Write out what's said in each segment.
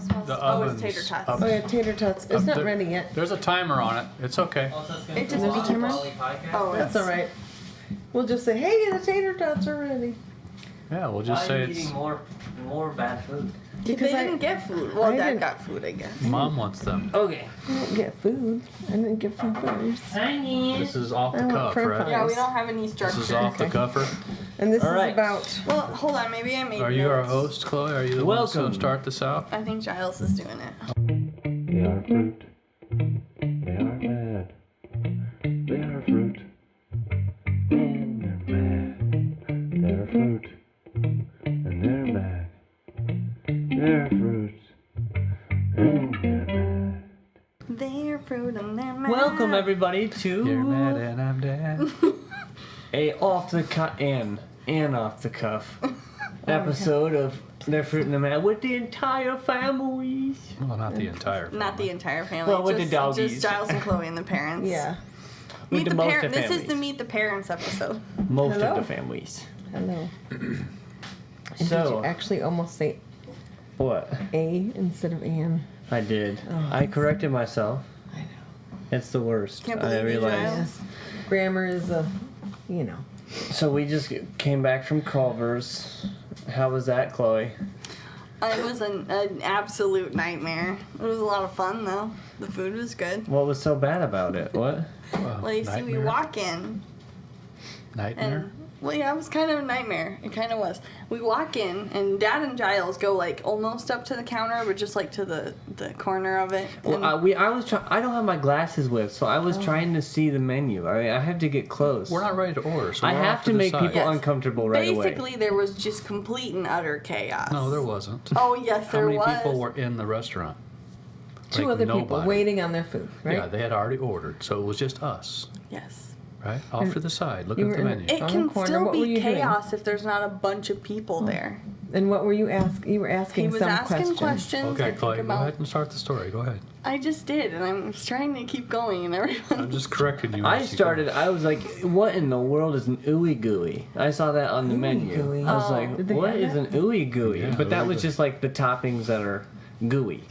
smells. The Oh, oven's it's tater tots. up. Oh yeah, tater tots. It's not ready yet. There's a timer on it. It's okay. It just There's a timer? Oh, That's all right. We'll just say, hey, the tater tots are ready. Yeah, we'll just say Why are you it's... eating more bad food? Because they didn't get food. Well, I Dad didn't- got food, I guess. Mom wants them. Okay. I didn't get food. I didn't get food first. This is off I the want cuff, french right? fries. Yeah, we don't have any structure. This is off the Okay. cuffer. And this All is right. about. Well, hold on. Maybe I made Are you our notes. host, Chloe? Are you the one that's going Welcome. to start this out? I think Giles is doing it. They are fruit. They are mad. They are fruit. And they're mad. They're fruit. And they're mad. They're fruit. And they're mad. They're fruit and they're mad. Welcome everybody to You're mad and I'm dead. a off the cuff and off the cuff episode of They're Fruit and the Mad with the entire families. Well, not the entire family. Not the entire family. Well, with just, the doggies. Just Giles and Chloe and the parents. Yeah. With Meet the the most parents. of This is families. the Meet the Parents episode. Most Hello. of the families. Hello. And did you So actually almost say what? A instead of Ann? I did. Oh, I corrected myself. I know. It's the worst. Can't I believe you, realized. Giles. Yes. Grammar is a, you know. So we just came back from Culver's. How was that, Chloe? It was an absolute nightmare. It was a lot of fun, though. The food was good. What was so bad about it? What? Well, you see, we Nightmare? walk in, Nightmare? and well, yeah, it was kind of a nightmare. It kind of was. We walk in, and Dad and Giles go like almost up to the counter, but just like to the corner of it. Well, And I was trying. I don't have my glasses with, so I was trying to see the menu. I have to get close. We're not ready to order, so I we're have off to the make side. people Yes. uncomfortable right away. basically, there was just complete and utter chaos. No, there wasn't. Oh yes, How there many was. people were in the restaurant? Two Like other people nobody. waiting on their food, right? Yeah, they had already ordered, so it was just us, Yes. right? Off to the side. Look you at were the in- menu. It On the can corner, still what were be you doing? chaos if there's not a bunch of people there. And what were you asking? You were asking He was some asking question. questions. I Okay, think Chloe, go about. ahead and start the story. Go ahead. I just did, and I'm trying to keep going, and everyone. I'm just correcting you. I as you go. started. I was like, "What in the world is an ooey gooey?" I saw that on the menu. gooey. I was Oh. like, Did they "What have is that? an ooey gooey?" Yeah, But that ooey was gooey. just like the toppings that are gooey.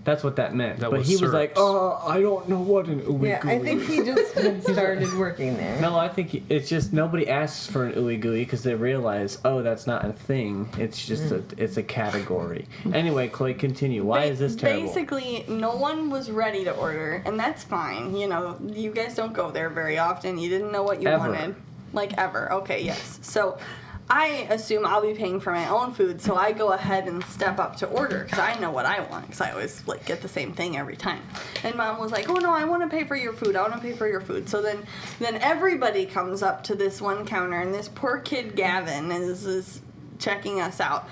That's what that meant. That but was he was like, syrups. "Oh, I don't know what an ooey Yeah, gooey." I think he just had started working there. No, I think it's just nobody asks for an ooey gooey because they realize, oh, that's not a thing. It's just it's a category. Anyway, Chloe, continue. Why is this terrible? Basically, no one was ready to order, and that's fine. You know, you guys don't go there very often. You didn't know what you Ever. wanted. Like, ever. Okay, yes. So, I assume I'll be paying for my own food, so I go ahead and step up to order, because I know what I want, because I always, like, get the same thing every time. And Mom was like, oh, no, I want to pay for your food. I want to pay for your food. So then everybody comes up to this one counter, and this poor kid, Gavin, is checking us out.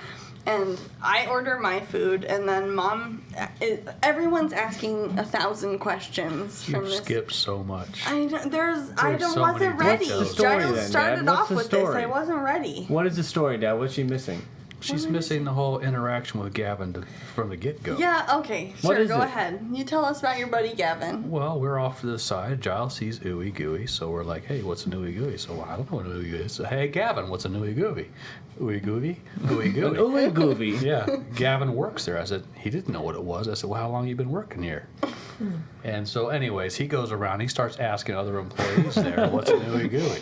And I order my food, and then everyone's asking 1,000 questions from You've this. skipped so much. I There's so many wasn't ready. details. What's the story Giles then, started Dad? What's off the with this. story? I wasn't ready. What is the story, Dad? What's she missing? She's missing the whole interaction with Gavin from the get-go. Yeah, okay, What sure, is go it? ahead. You tell us about your buddy Gavin. Well, we're off to the side. Giles sees ooey gooey, so we're like, hey, what's an ooey gooey? So I don't know what an ooey gooey is. So, hey, Gavin, what's an ooey gooey? Ooey gooey? Ooey An gooey. ooey gooey. Yeah, Gavin works there. I said, he didn't know what it was. I said, well, how long you been working here? And so anyways, he goes around, he starts asking other employees there, what's an ooey gooey?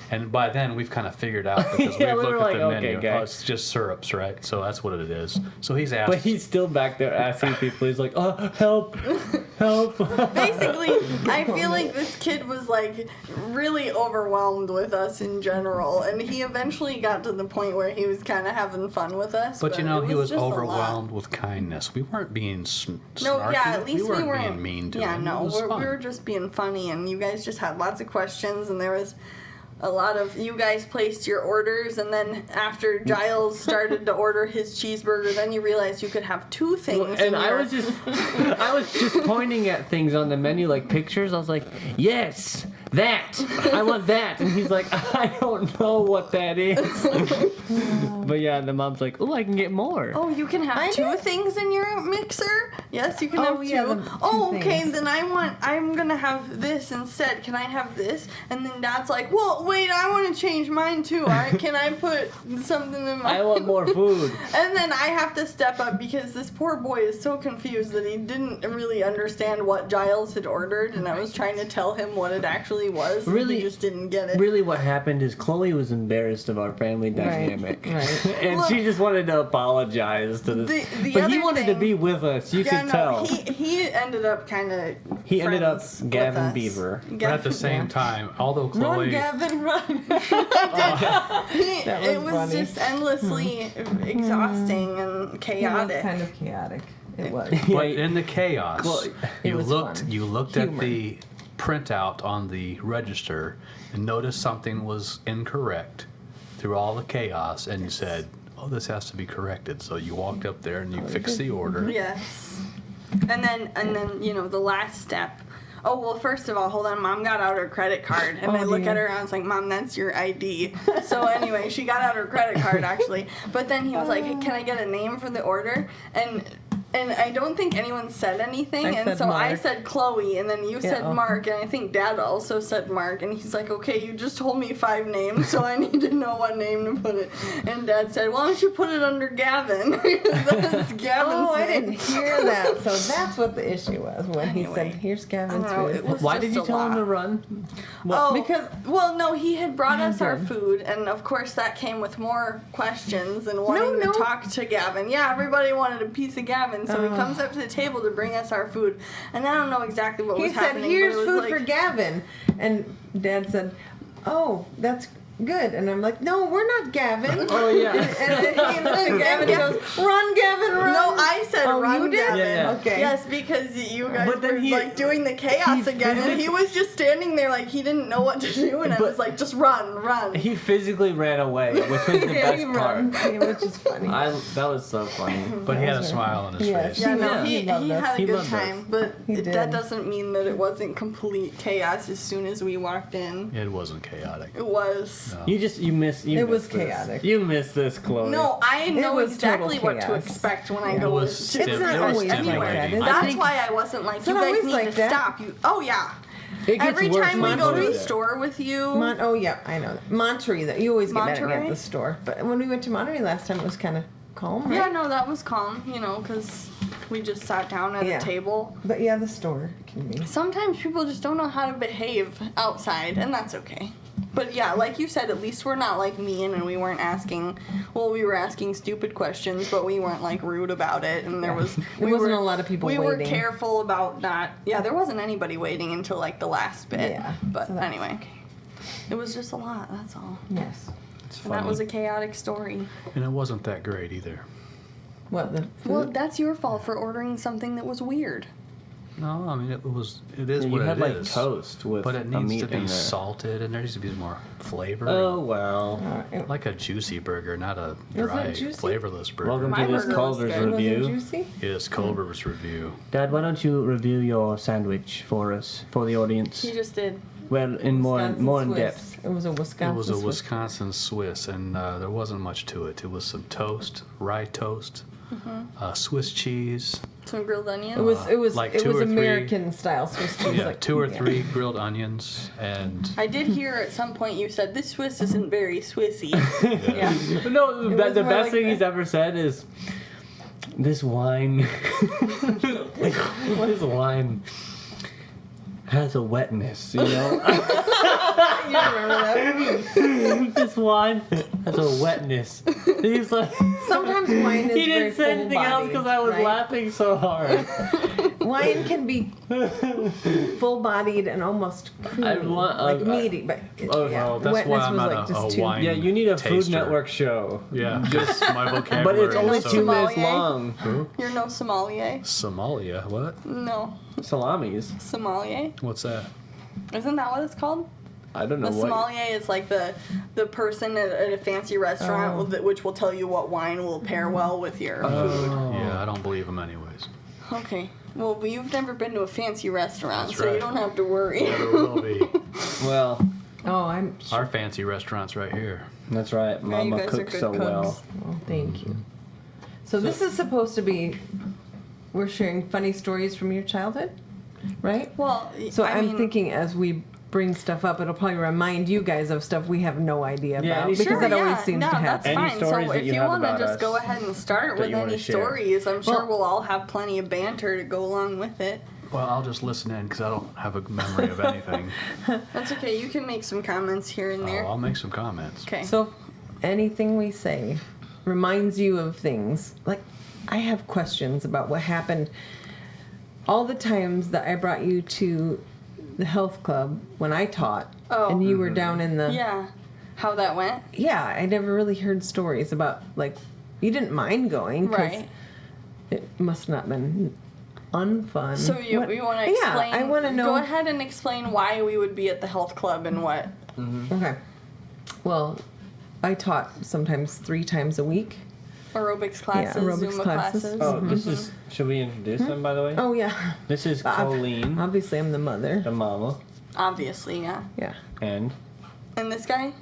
And by then, we've kind of figured out, because Yeah, we've we were looked at like, the okay, menu. guys. Oh, it's just syrups, right? So that's what it is. So he's asked. But he's still back there asking people. He's like, oh, help, help. Basically, I feel like this kid was like really overwhelmed with us in general, and he eventually got to the point where he was kind of having fun with us. But you know, it he was just a lot. overwhelmed with kindness. We weren't being snarky. No, yeah, at least we weren't being mean to him. Yeah, no, It was we fun. were just being funny, and you guys just had lots of questions, and there was a lot of you guys placed your orders, and then after Giles started to order his cheeseburger, then you realized you could have two things. And I was just pointing at things on the menu like pictures. I was like, yes, that. I want that. And he's like, I don't know what that is. But yeah, the mom's like, oh, I can get more. Oh, you can have two things in your mixer? Yes, you can have two. yeah, the two Okay, things. then I'm gonna have this instead. Can I have this? And then Dad's like, well, wait, I want to change mine too. Can I put something in mine? I want more food. And then I have to step up because this poor boy is so confused that he didn't really understand what Giles had ordered, and I was trying to tell him what it actually was. Really- He just didn't get it. Really, what happened is Chloe was embarrassed of our family dynamic. Right. And Look, she just wanted to apologize to this. the But he other wanted to thing- be with us. You Yeah, could no, tell. he ended up kind of. He ended up Gavin Beaver. But at the same time, although Run, Chloe, Gavin, run. It was funny. just endlessly exhausting and It was chaotic. kind of chaotic. It was. but in the chaos, Chloe- It you was looked fun. you looked at Humor. the printout on the register and noticed something was incorrect through all the chaos, and you said, "Oh, this has to be corrected." So you walked up there and you fixed the order. Yes. And then the last step. Oh, well, first of all, hold on. Mom got out her credit card. And I look dear. at her and I was like, Mom, that's your ID. So anyway, she got out her credit card, actually. But then he was like, hey, can I get a name for the order? And I don't think anyone said anything. I and said so I Mark. said Chloe, and then you said Yeah. Mark, and I think Dad also said Mark. And he's like, okay, you just told me 5 names, so I need to know what name to put it. And Dad said, why don't you put it under Gavin? That's Gavin's Oh, I name. didn't hear that. So that's what the issue was when he Anyway, said, "Here's I Gavin's don't know, food." it was Why just did you a tell him lot. to run? Oh, because- well, no, he had brought us our good. food, and of course that came with more questions and wanting no. to talk to Gavin. Yeah, everybody wanted a piece of Gavin, so he Oh. comes up to the table to bring us our food, and I don't know exactly what He was said, happening. "Here's but it was food like, for Gavin," and Dad said, "Oh, that's good." And I'm like, "No, we're not Gavin." Oh, yeah. and Gavin goes, "Run, Gavin, run!" No, I said Oh, run, you did? Gavin. Yeah, yeah. Okay. Yes, because you guys But then were he- like doing the chaos he again, and he was just standing there like he didn't know what to do, and I But- was like, just run, run. He physically ran away, which was the Yeah, best he part. ran, which is funny. That was so funny. But he had a Those are- smile on his Yes. face. Yeah, no, Yeah. he He loved us. had a He good loved us. time, but He that did. doesn't mean that it wasn't complete chaos as soon as we walked in. It wasn't chaotic. It was. No. You missed. You It was missed this. chaotic. You missed this, Chloe. No, I know was exactly total what to chaos. expect when I Yeah. go It was to It's not it was always like anywhere. that, is it? That's think- why I wasn't like, It's you not guys always need like to that. stop. You. Oh yeah. It gets Every worse time we when go to Chloe's the there. store with you. Oh yeah, I know that. Monterey, that you always get mad at me Monterey? at the store. But when we went to Monterey last time, it was kind of calm, right? Yeah, no, that was calm. Because we just sat down at Yeah. a table. But yeah, the store can be. Sometimes people just don't know how to behave outside, and that's okay. But yeah, like you said, at least we're not like mean, and we weren't asking. Well, we were asking stupid questions, but we weren't like rude about it. And there was There wasn't a lot of people We were waiting. careful about not. Yeah, there wasn't anybody waiting until like the last bit. Yeah, But so that's anyway, it was just a lot. That's all. Yes. It's And that funny. was a chaotic story. And it wasn't that great either. What the food? Well, that's your fault for ordering something that was weird. No, I mean it is You what had it like is. toast with But it a needs meat to be in there. salted, and there needs to be more flavor. Oh well. Like a juicy burger, not a Was it dry, juicy? flavorless burger. Welcome My to this burger was Culver's good. Was it review. juicy? It is Culver's review. Dad, why don't you review your sandwich for us, for the audience? He just did. Well, in more in Swiss. depth. It was a Wisconsin. It was a Swiss. Wisconsin Swiss, and there wasn't much to it. It was some toast, rye toast, Swiss cheese, Some grilled onions. It was like it 2 was or 3 American style Swiss cheese. yeah, like, 2 or yeah. 3 grilled onions, and I did hear at some point you said this Swiss isn't very Swissy. Yeah. No, It the was best more like thing that. he's ever said is, "This wine, this wine has a wetness, you know." You remember that? This wine has a wetness. And he's like, Sometimes wine is he very didn't say anything else full-bodied, because I was right? laughing so hard. Wine can be full-bodied and almost creamy, I want- like meaty, but oh, yeah, well, that's wetness why I'm was not like a just too. wine Yeah, you need a Food taster. Network show. Yeah, just my vocabulary. But it's only is so- 2 minutes Sommelier. long. Who? You're no sommelier. Somalia. What? No, Salamis. sommelier. What's that? Isn't that what it's called? I don't know The what. sommelier is like the person at a fancy restaurant Oh. which will tell you what wine will pair well with your food. Oh. Yeah, I don't believe him anyways. Okay. Well, you've never been to a fancy restaurant, That's so you right. don't have to worry. Never will be. Well, Oh, I'm. Our fancy restaurant's right here. that's right. Yeah, you Mama guys are cooks good so cooks. well. Oh, thank you. So this is supposed to be. We're sharing funny stories from your childhood, right? Well, So I I'm mean, thinking as we bring stuff up, it'll probably remind you guys of stuff we have no idea Yeah, about any because Sure, that yeah, always seems no, to that's happen. Any fine. stories So that if you you have want to about just us go ahead and start that with you wanna any share? stories, I'm sure Well- we'll all have plenty of banter to go along with it. Well, I'll just listen in because I don't have a memory of anything. That's okay. You can make some comments here and there. Oh, I'll make some comments. Okay. So if anything we say reminds you of things, like I have questions about what happened all the times that I brought you to the health club when I taught Oh. and you were down in the Yeah. How that went? Yeah, I never really heard stories about like you didn't mind going 'cause Right. it must not have been unfun. So you want to explain? Yeah, I want to know. Go ahead and explain why we would be at the health club and what. Okay. Well, I taught sometimes 3 times a week. Aerobics classes, aerobics Zumba classes. classes. Oh, this is. Should we introduce them, by the way? Oh yeah. This is Colleen, Obviously, I'm the mother. the mama, Obviously, yeah. Yeah. and And this guy?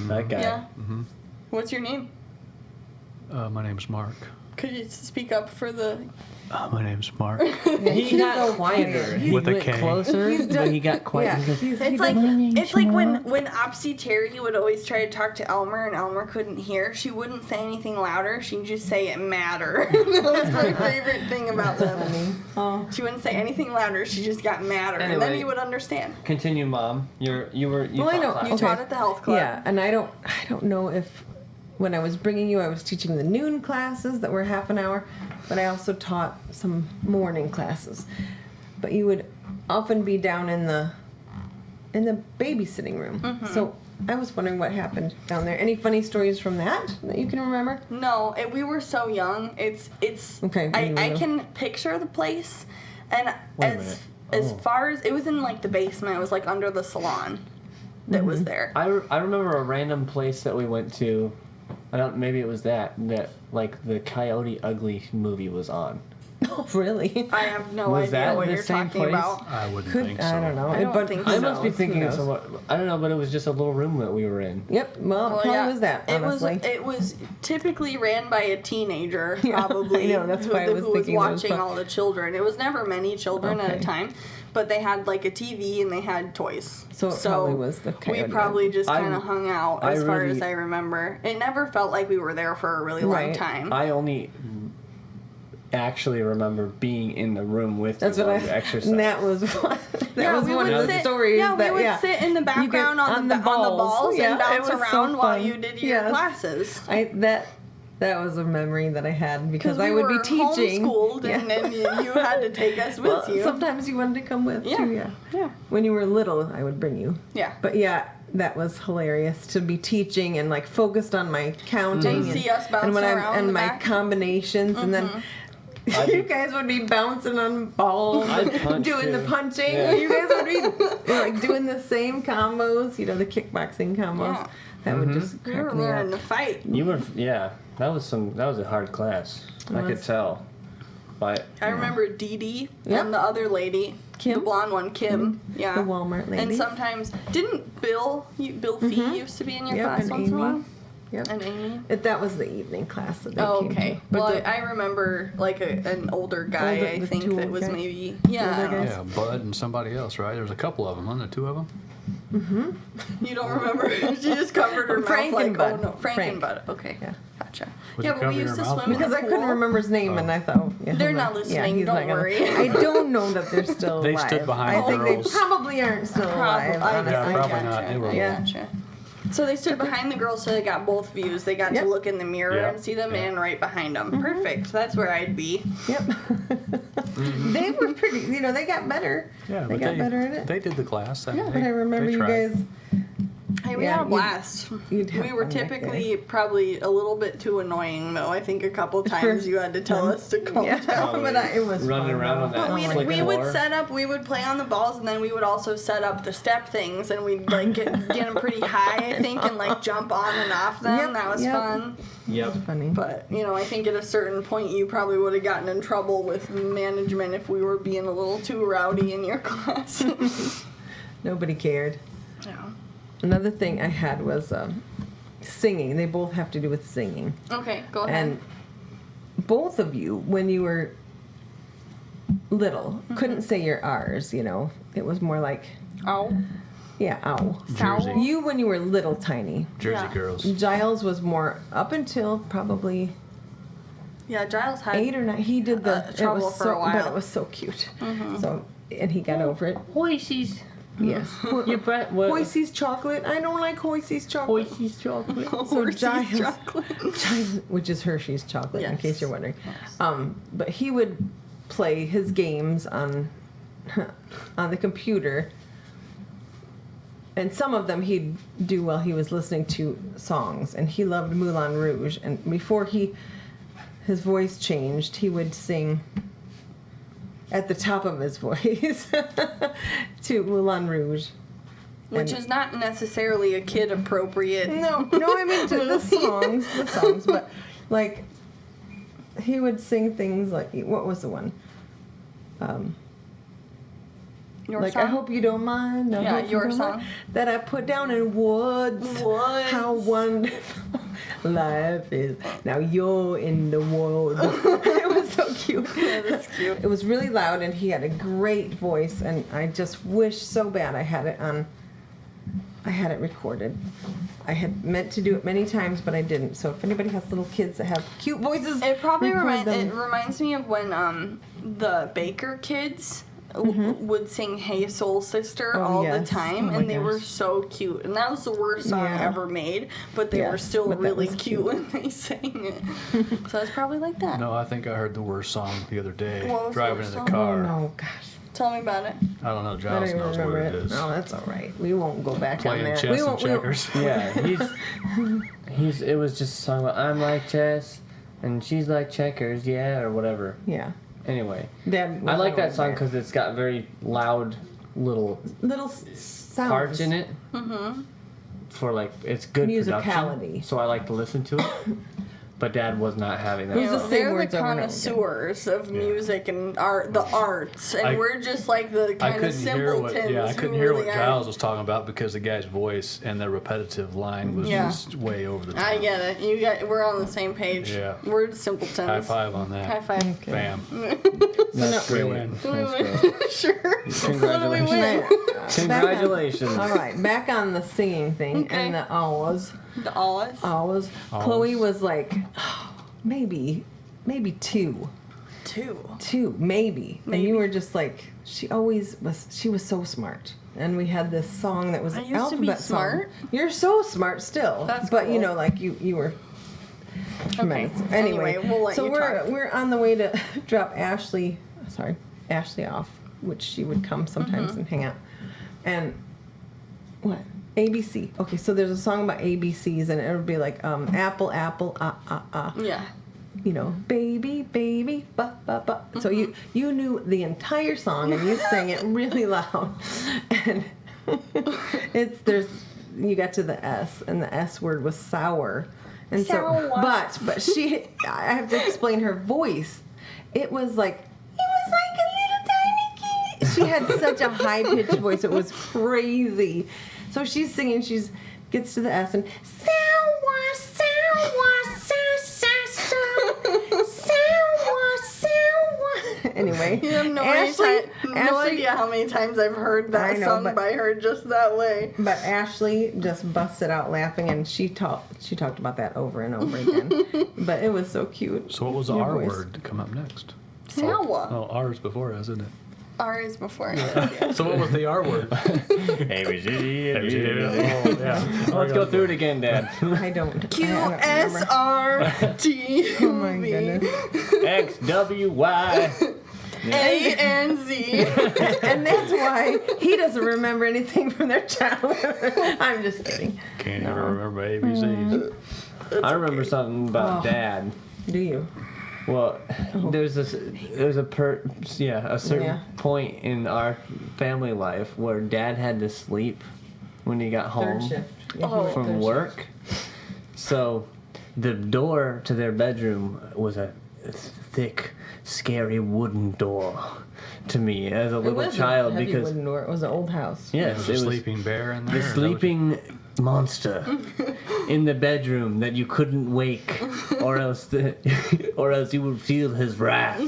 that guy. Yeah. What's your name? My name's Mark. Could you speak up for the? My name's Mark. He got quieter. He With a went K. closer, but he got Yeah. quiet. It's like when Opsy Terry would always try to talk to Elmer and Elmer couldn't hear. She wouldn't say anything louder. She'd just say it matter. That was my favorite thing about them. Oh. She wouldn't say anything louder. She just got madder, and then Anyway. he would understand. Continue, Mom. You Well, I taught know. class. You taught at the health club. Yeah, and I don't know if when I was bringing you, I was teaching the noon classes that were half an hour, but I also taught some morning classes. But you would often be down in the babysitting room. Mm-hmm. So I was wondering what happened down there. Any funny stories from that you can remember? No, we were so young. It's Okay, I you were. can picture the place, and Wait a as minute. as Oh. far as it was in like the basement, it was like under the salon that Mm-hmm. was there. I remember a random place that we went to. Maybe it was that like the Coyote Ugly movie was on. Oh, really? I have no Was idea that what the you're same talking place? about. I wouldn't Could think so. I don't know. I don't but think who I must be knows? thinking Who of knows? some. I don't know, but it was just a little room that we were in. Yep. Well, it probably was that. Honestly. It was typically ran by a teenager, Yeah, probably. I know, that's why I was who thinking was that was watching fun. all the children. It was never many children at a Okay. time, but they had like a TV and they had toys. So it probably was the We Coyote probably just I- kind of hung out I as far really- as I remember. It never felt like we were there for a really long Right. time. I only actually remember being in the room with That's you what while you exercised. And that was one. That was we one would of the sit, stories. Yeah, that, we would sit in the You get background on the balls Yeah, and it bounce was so around while fun. you did your Yes. classes. That was a memory that I had because we I would were be teaching. homeschooled, and then you had to take us with Well, you. sometimes you wanted to come with Yeah. too. Yeah. Yeah. When you were little, I would bring you. Yeah. But yeah, that was hilarious to be teaching and like focused on my counting And see us bouncing and when around and the my back. combinations and then. You guys would be bouncing on balls, I'd punch, doing the too. punching. Yeah. You guys would be like doing the same combos, the kickboxing combos. Yeah. That would just We crack were me learning up. to fight. You were, yeah. That was a hard class. I could was. tell. But I remember Dee Dee Yep. and the other lady, Kim? the blonde one, Kim. Yeah. The Walmart lady. And sometimes didn't Bill Fee used to be in your Yep, class and once in a Amy. while? Yep. And Amy. That was the evening class that they Oh, came okay. to. But Well, the- I remember like an older guy. Older- I the think two that old was guys? maybe older yeah. guys? Yeah, Bud and somebody else, right? There was a couple of them, wasn't there? 2 of them? You don't remember? She just covered her Frank mouth and like, Bud. oh no, Frank Frank. and Bud. Okay, Yeah. gotcha. Was yeah, he but we covering used to her mouth? swim in Because the I couldn't pool. remember his name, and I thought, oh, yeah, They're hold not on. listening, he's don't not gonna- worry. I don't know that they're still They alive. stood behind I think girls. they probably aren't still alive. Probably. Honestly. Yeah, probably not. They were Yeah. Gotcha. So they stood behind the girls, so they got both views. They got Yep. to look in the mirror Yeah. and see them, Yeah. and right behind them. Perfect. That's where I'd be. Yep. They were pretty. They got better. Yeah, They but got better at it. They did the class. Yeah, But I remember they you tried. guys. I Hey, we Yeah, had a you'd- blast. you'd have We were fun back typically probably a little bit too annoying, though. I think a couple times First you had to tell us to calm Yeah, down. but it was Running fun, around though. on that But slick we would floor. set up, we would play on the balls, and then we would also set up the step things, and we'd like get them pretty high, I think, and like jump on and off them. Yep, That was yep. fun. Yep. Funny. But, you know, I think at a certain point you probably would have gotten in trouble with management if we were being a little too rowdy in your class. Nobody cared. Yeah. Another thing I had was singing. They both have to do with singing. Okay, go ahead. And both of you, when you were little, couldn't say your R's, you know. It was more like, Oh. yeah, ow. Jersey. You, when you were little tiny. Jersey Yeah. girls. Giles was more up until probably Yeah, Giles had 8 or 9. He did the trouble it was for so, a while. Mm-hmm. but it was so cute. So, and he got over it. Hoises. Yes. You bet. What? Hoisy's chocolate. I don't like Hoisy's chocolate. Hoises chocolate. Hershey's Giles- chocolate. Giles, which is Hershey's chocolate, in Yes. case you're wondering. But he would play his games on the computer, and some of them he'd do while he was listening to songs. And he loved Moulin Rouge. And before his voice changed, he would sing at the top of his voice to Moulin Rouge. Which is not necessarily a kid appropriate. No, I mean to the songs, but like he would sing things like, what was the one? Your Like, song? I hope you don't mind. I Yeah, hope you your don't song. mind, that I put down in woods. Woods. How wonderful life is. Now you're in the world. It was so cute. Yeah, that's cute. It was really loud, and he had a great voice, and I just wish so bad I had it recorded. I had meant to do it many times, but I didn't. So if anybody has little kids that have cute voices, It probably record them. reminds me of when the Baker kids would sing "Hey Soul Sister" Oh, all yes. the time, Oh, my and they were gosh. so cute. And that was the worst song Yeah. ever made, but they were Yes, still but that really was cute cute. when they sang it. So it's probably like that. No, I think I heard the worst song the other day. What was the Driving worst in the song? car. Oh no, gosh. Tell me about it. I don't know. I don't Giles even knows remember where it it. is. No, that's all right. We won't go back Playing on that. chess we and won't, checkers. Yeah, it was just a song about I'm like chess and she's like checkers, yeah, or whatever. Yeah. Anyway, Dad I like that was song there. because it's got very loud little little sounds. parts in it. Mm-hmm. For like, it's good Musicality. production. So I like to listen to it. But Dad was not having that. It was the same They're the words over and over again. connoisseurs of music and art, the arts, and I- we're just like the I kind of couldn't hear what. simpletons. Yeah, I who couldn't hear what really Giles are. was talking about because the guy's voice and the repetitive line was Yeah. just way over the top. I get it. We're on the same page. Yeah. We're simpletons. High five on that. High five. Okay. Bam. That's We great. win. That's great. Sure. Congratulations. Win. Congratulations. All right, back on the singing thing Okay. and the Aaaahs. The Aaaahs. Aaaahs. Chloe was like, maybe 2. Two, maybe. And Maybe. you were just like, she was so smart. And we had this song that was I an used to be alphabet song. smart? You're so smart still. That's but you cool. know, like you were tremendous. Okay. Anyway, Anyway, we'll let so you we're talk. we're on the way to drop Ashley off, which she would come sometimes Mm-hmm. and hang out. And what? ABC. Okay, so there's a song about ABCs, and it would be like apple, apple, Yeah. you know, baby, baby, ba ba ba. So Mm-hmm. you knew the entire song and you sang it really loud, and you got to the S, and the S word was sour, and Sour. but I have to explain her voice. It was like a little tiny kid. She had such a high pitched voice. It was crazy. So she's singing. Gets to the S and sour, sour, sour. Anyway, You have no idea how many times I've heard I that know, sung but- by her just that way. But Ashley just busted out laughing, and she talked about that over and over again. But it was so cute. So what was the Your R voice. word to come up next? Sour. Oh, R is before, isn't it? R is before. So what was the R word? ABC. Oh, yeah. Let's go through it again, Dad. I don't. Q I don't S remember. R T Oh my V. goodness. XWY. A and Z. And that's why he doesn't remember anything from their childhood. I'm just kidding. Can't even remember ABCs. I remember something about Oh. Dad. Do you? Well, there's a certain Yeah. point in our family life where Dad had to sleep when he got home Third shift. Yeah, Oh. third from shift. work. So the door to their bedroom was a thick, scary wooden door to me as a It little was child a heavy because wooden door. It was an old house. yes, There's it a was sleeping bear in there. the is that what you- sleeping monster in the bedroom that you couldn't wake, or else you would feel his wrath.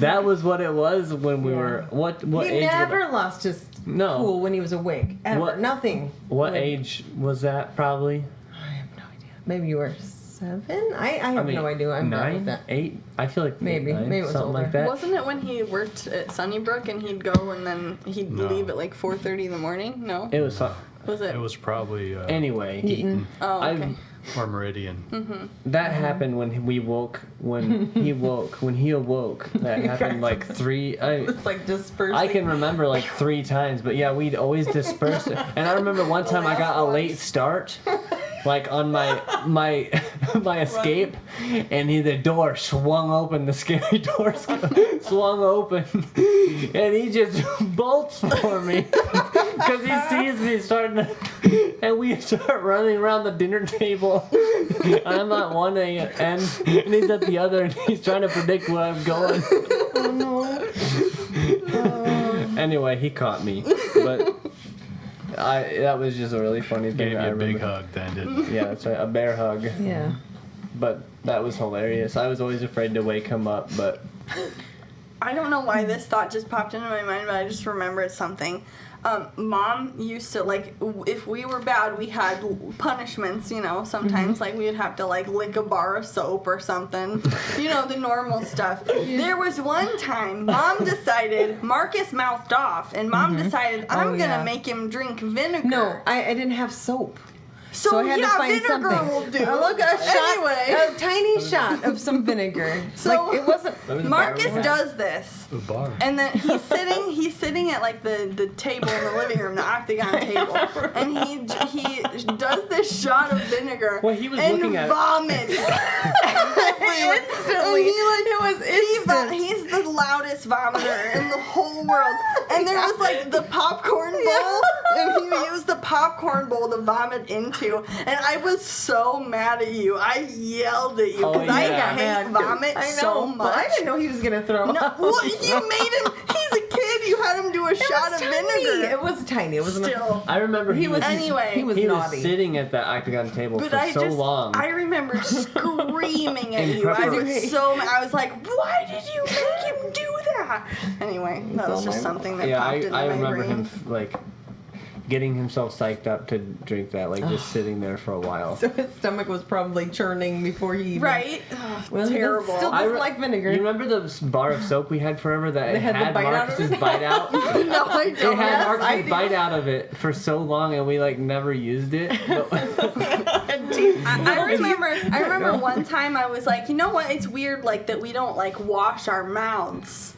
That was what it was when we were what He age? never lost his No. cool when he was awake. Ever. What- Nothing. What Like, age was that? Probably. I have no idea. Maybe you were 7? I have no idea. I'm bad with 9, that. 8. I feel like Maybe. 9, Maybe it was something like older. that. Wasn't it when he worked at Sunnybrook and he'd go and then he'd No. leave at like 4:30 in the morning? No? It was Was it? It was probably anyway. Eaton Oh, okay. or Meridian. That happened when we woke. When he awoke. That happened like 3. It's like dispersing. I can remember like 3 times, but yeah, we'd always disperse it. And I remember one time I got a late start, like on my my escape, and the door swung open. The scary door swung open, and he just bolts for me because he sees me starting to, and we start running around the dinner table. I'm at one end, and he's at the other, and he's trying to predict where I'm going. Oh no. Anyway, he caught me, but that was just a really funny thing. Gave you I a big remember. hug then, didn't he? Yeah, that's right, a bear hug. Yeah. But that was hilarious. I was always afraid to wake him up, but I don't know why this thought just popped into my mind, but I just remembered something. Mom used to, like, if we were bad, we had punishments, you know, sometimes, like, we would have to, like, lick a bar of soap or something, you know, the normal stuff. There was one time, Mom decided, Marcus mouthed off, and Mom decided, I'm Oh, gonna yeah. make him drink vinegar. No, I didn't have soap. So, I had yeah, to find vinegar something. will do. Look, a shot, Anyway. a tiny shot of some vinegar. So- like it wasn't. Marcus does this. The bar. And then he's sitting at like the table in the living room, the octagon table, and he does this shot of vinegar Well, he was and looking at it. vomits. Instantly. It was instant. He's the loudest vomiter in the whole world. And there was like the popcorn bowl, and he used the popcorn bowl to vomit into. And I was so mad at you. I yelled at you Oh, because I yeah. hate vomit I know, so but much. I didn't know he was gonna throw No, up. what? You made him. He's a kid. You had him do a It shot was of tiny. vinegar. It was tiny. It was Still. I remember he was Anyway. He was he was naughty. sitting at the octagon table But for I so long. I remember screaming at In you. I preparation. was so mad. I was like, why did you make him do that? Anyway, that was all just my something that yeah, popped I into my remember brain. him like getting himself psyched up to drink that, like just sitting there for a while. So his stomach was probably churning before he even. Right? Ugh, Well, he terrible. still doesn't like vinegar. You remember the bar of soap we had forever that They it had the had bite out of Marcus's it? bite out? no, I It don't. had Yes, I Marcus's do. bite out of it for so long, and we like never used it. I remember one time I was like, you know what? It's weird, like that we don't like wash our mouths.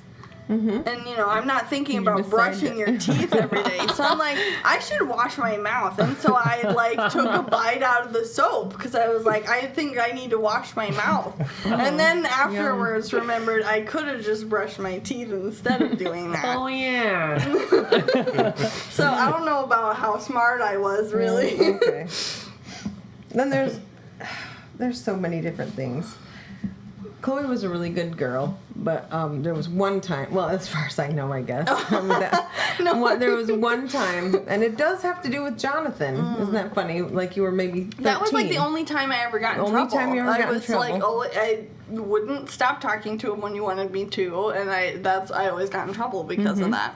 And you know, I'm not thinking about decided brushing your teeth every day. So I'm like, I should wash my mouth. And so I like took a bite out of the soap because I was like, I think I need to wash my mouth. And then afterwards remembered I could have just brushed my teeth instead of doing that. Oh yeah. So I don't know about how smart I was really. Okay. Then there's so many different things. Chloe was a really good girl, but there was one time. Well, as far as I know, I guess. There was one time, and it does have to do with Jonathan. Isn't that funny? Like you were maybe 13. That was like the only time I ever got in Only trouble. time you ever I got in was trouble. like, oh, I wouldn't stop talking to him when you wanted me to, and I always got in trouble because of that.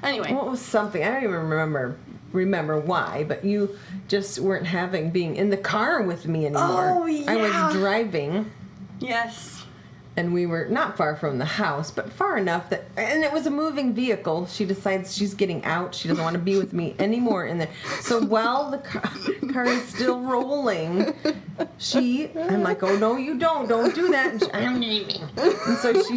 Anyway, What was something? I don't even remember why, but you just weren't being in the car with me anymore. Oh, yeah. I was driving. yes. and we were not far from the house, but far enough that, and it was a moving vehicle. She decides she's getting out. She doesn't want to be with me anymore in there. So while the car is still rolling, I'm like, oh no, you don't do that. And I'm leaving. And so she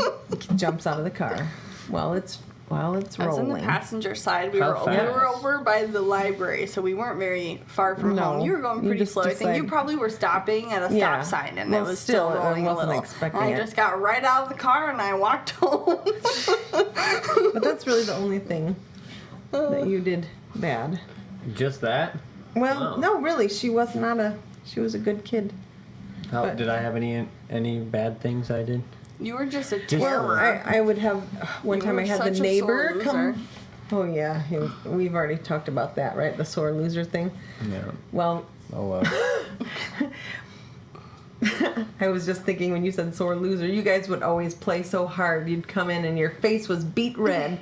jumps out of the car while it's I was rolling. on the passenger side. We How were fast? over by the library, so we weren't very far from No, home. You were going you pretty just slow. I think you decide- probably were stopping at a Yeah. stop sign, and Well, it was still, still I rolling a wasn't little. expecting I it. just got right out of the car and I walked home. But that's really the only thing that you did bad. Just that? Well, Wow. no, really, she was a good kid. How But- did I have any bad things I did? You were just a Well, terror. I would have one You time were I had such the a neighbor sore come. loser. Oh yeah, we've already talked about that, right? The sore loser thing. Yeah. Well, Oh well. I was just thinking when you said sore loser, you guys would always play so hard. You'd come in and your face was beet red.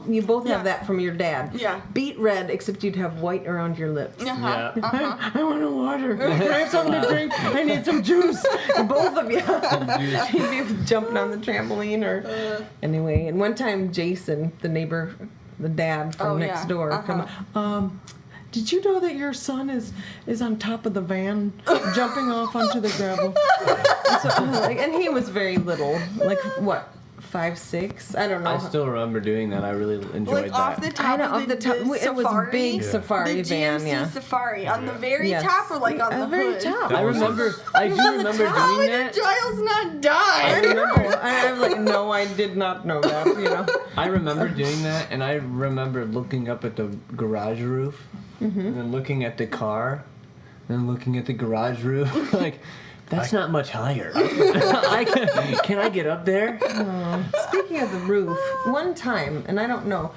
You both have Yeah. that from your dad. Yeah. Beet red, except you'd have white around your lips. Uh-huh. Yeah. I want a water. Can I have something to drink? I need some juice. Both of you. You'd be jumping on the trampoline or anyway. And one time, Jason, the neighbor, the dad from Oh, next yeah. door, come. Did you know that your son is on top of the van, jumping off onto the gravel? And he was very little, like what, 5, 6? I don't know. I still remember doing that. I really enjoyed Like that. off the top of the, it was a safari? big Yeah. safari The van, GMC yeah. safari on the very Yes. top or like on At the very hood? top. I remember. I do was on the remember top. How doing did that. Giles not I die? remember. I'm like, no, I did not know that. You know. I remember doing that, and I remember looking up at the garage roof, and then looking at the car, and then looking at the garage roof. Like, that's not much higher. Can I get up there? Speaking of the roof, one time, and I don't know,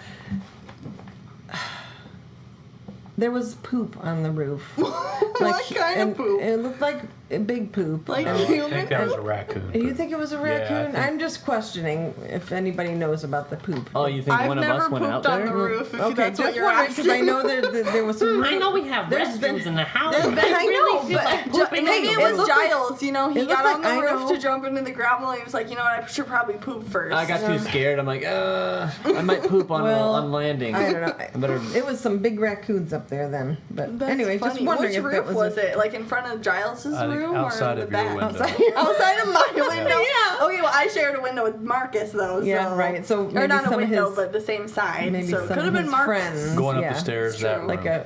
there was poop on the roof. What kind of and poop? It looked like a big poop. Like I human? think that was a raccoon. You think it was a Yeah, I raccoon? think- I'm just questioning if anybody knows about the poop. Oh, you think I've one of never us went pooped out on the there? roof, if Okay, that's what just you're wondering asking. because I know there was some. I know we have There's been- restrooms in the house. there's but been- I really know, feel but like ju- pooping Maybe on it the was roof. Giles, you know, he It got looked on the like- I roof know. to jump into the gravel and he was like, you know what, I should probably poop first. I got too scared. I'm like, I might poop on Well, on landing. I don't know. I better. It was some big raccoons up there then. But That's anyway, funny. just wondering Which if roof that was it? Like in front of Giles's I think room outside or of the your back? window. Outside of my window. Yeah. Okay, well I shared a window with Marcus though. Yeah, so. right. So or maybe not a some of window, his- but the same side. maybe So it some could have of been his Marcus. friends. Going up Yeah, the stairs, it's that true. room. like a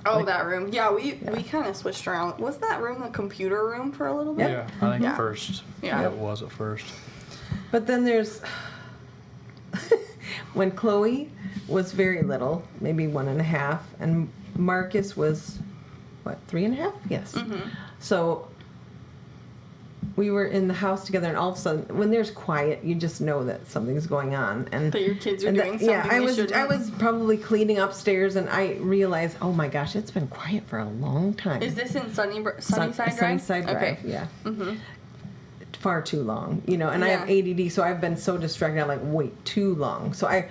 Oh, that room. Yeah, we kind of switched around. Was that room the computer room for a little bit? Yeah, I think Yeah. first. Yeah. It was at first. But then there's when Chloe was very little, maybe 1.5, and Marcus was what, 3.5? Yes. So we were in the house together, and all of a sudden, when there's quiet, you just know that something's going on. And That your kids are and doing something yeah, I they was shouldn't. I was probably cleaning upstairs, and I realized, oh my gosh, it's been quiet for a long time. Is this in Sunnyside Drive? Sunnyside Drive, Okay. yeah. Far too long, you know. And I have Yeah. ADD, so I've been so distracted. I'm like, wait, too long. So I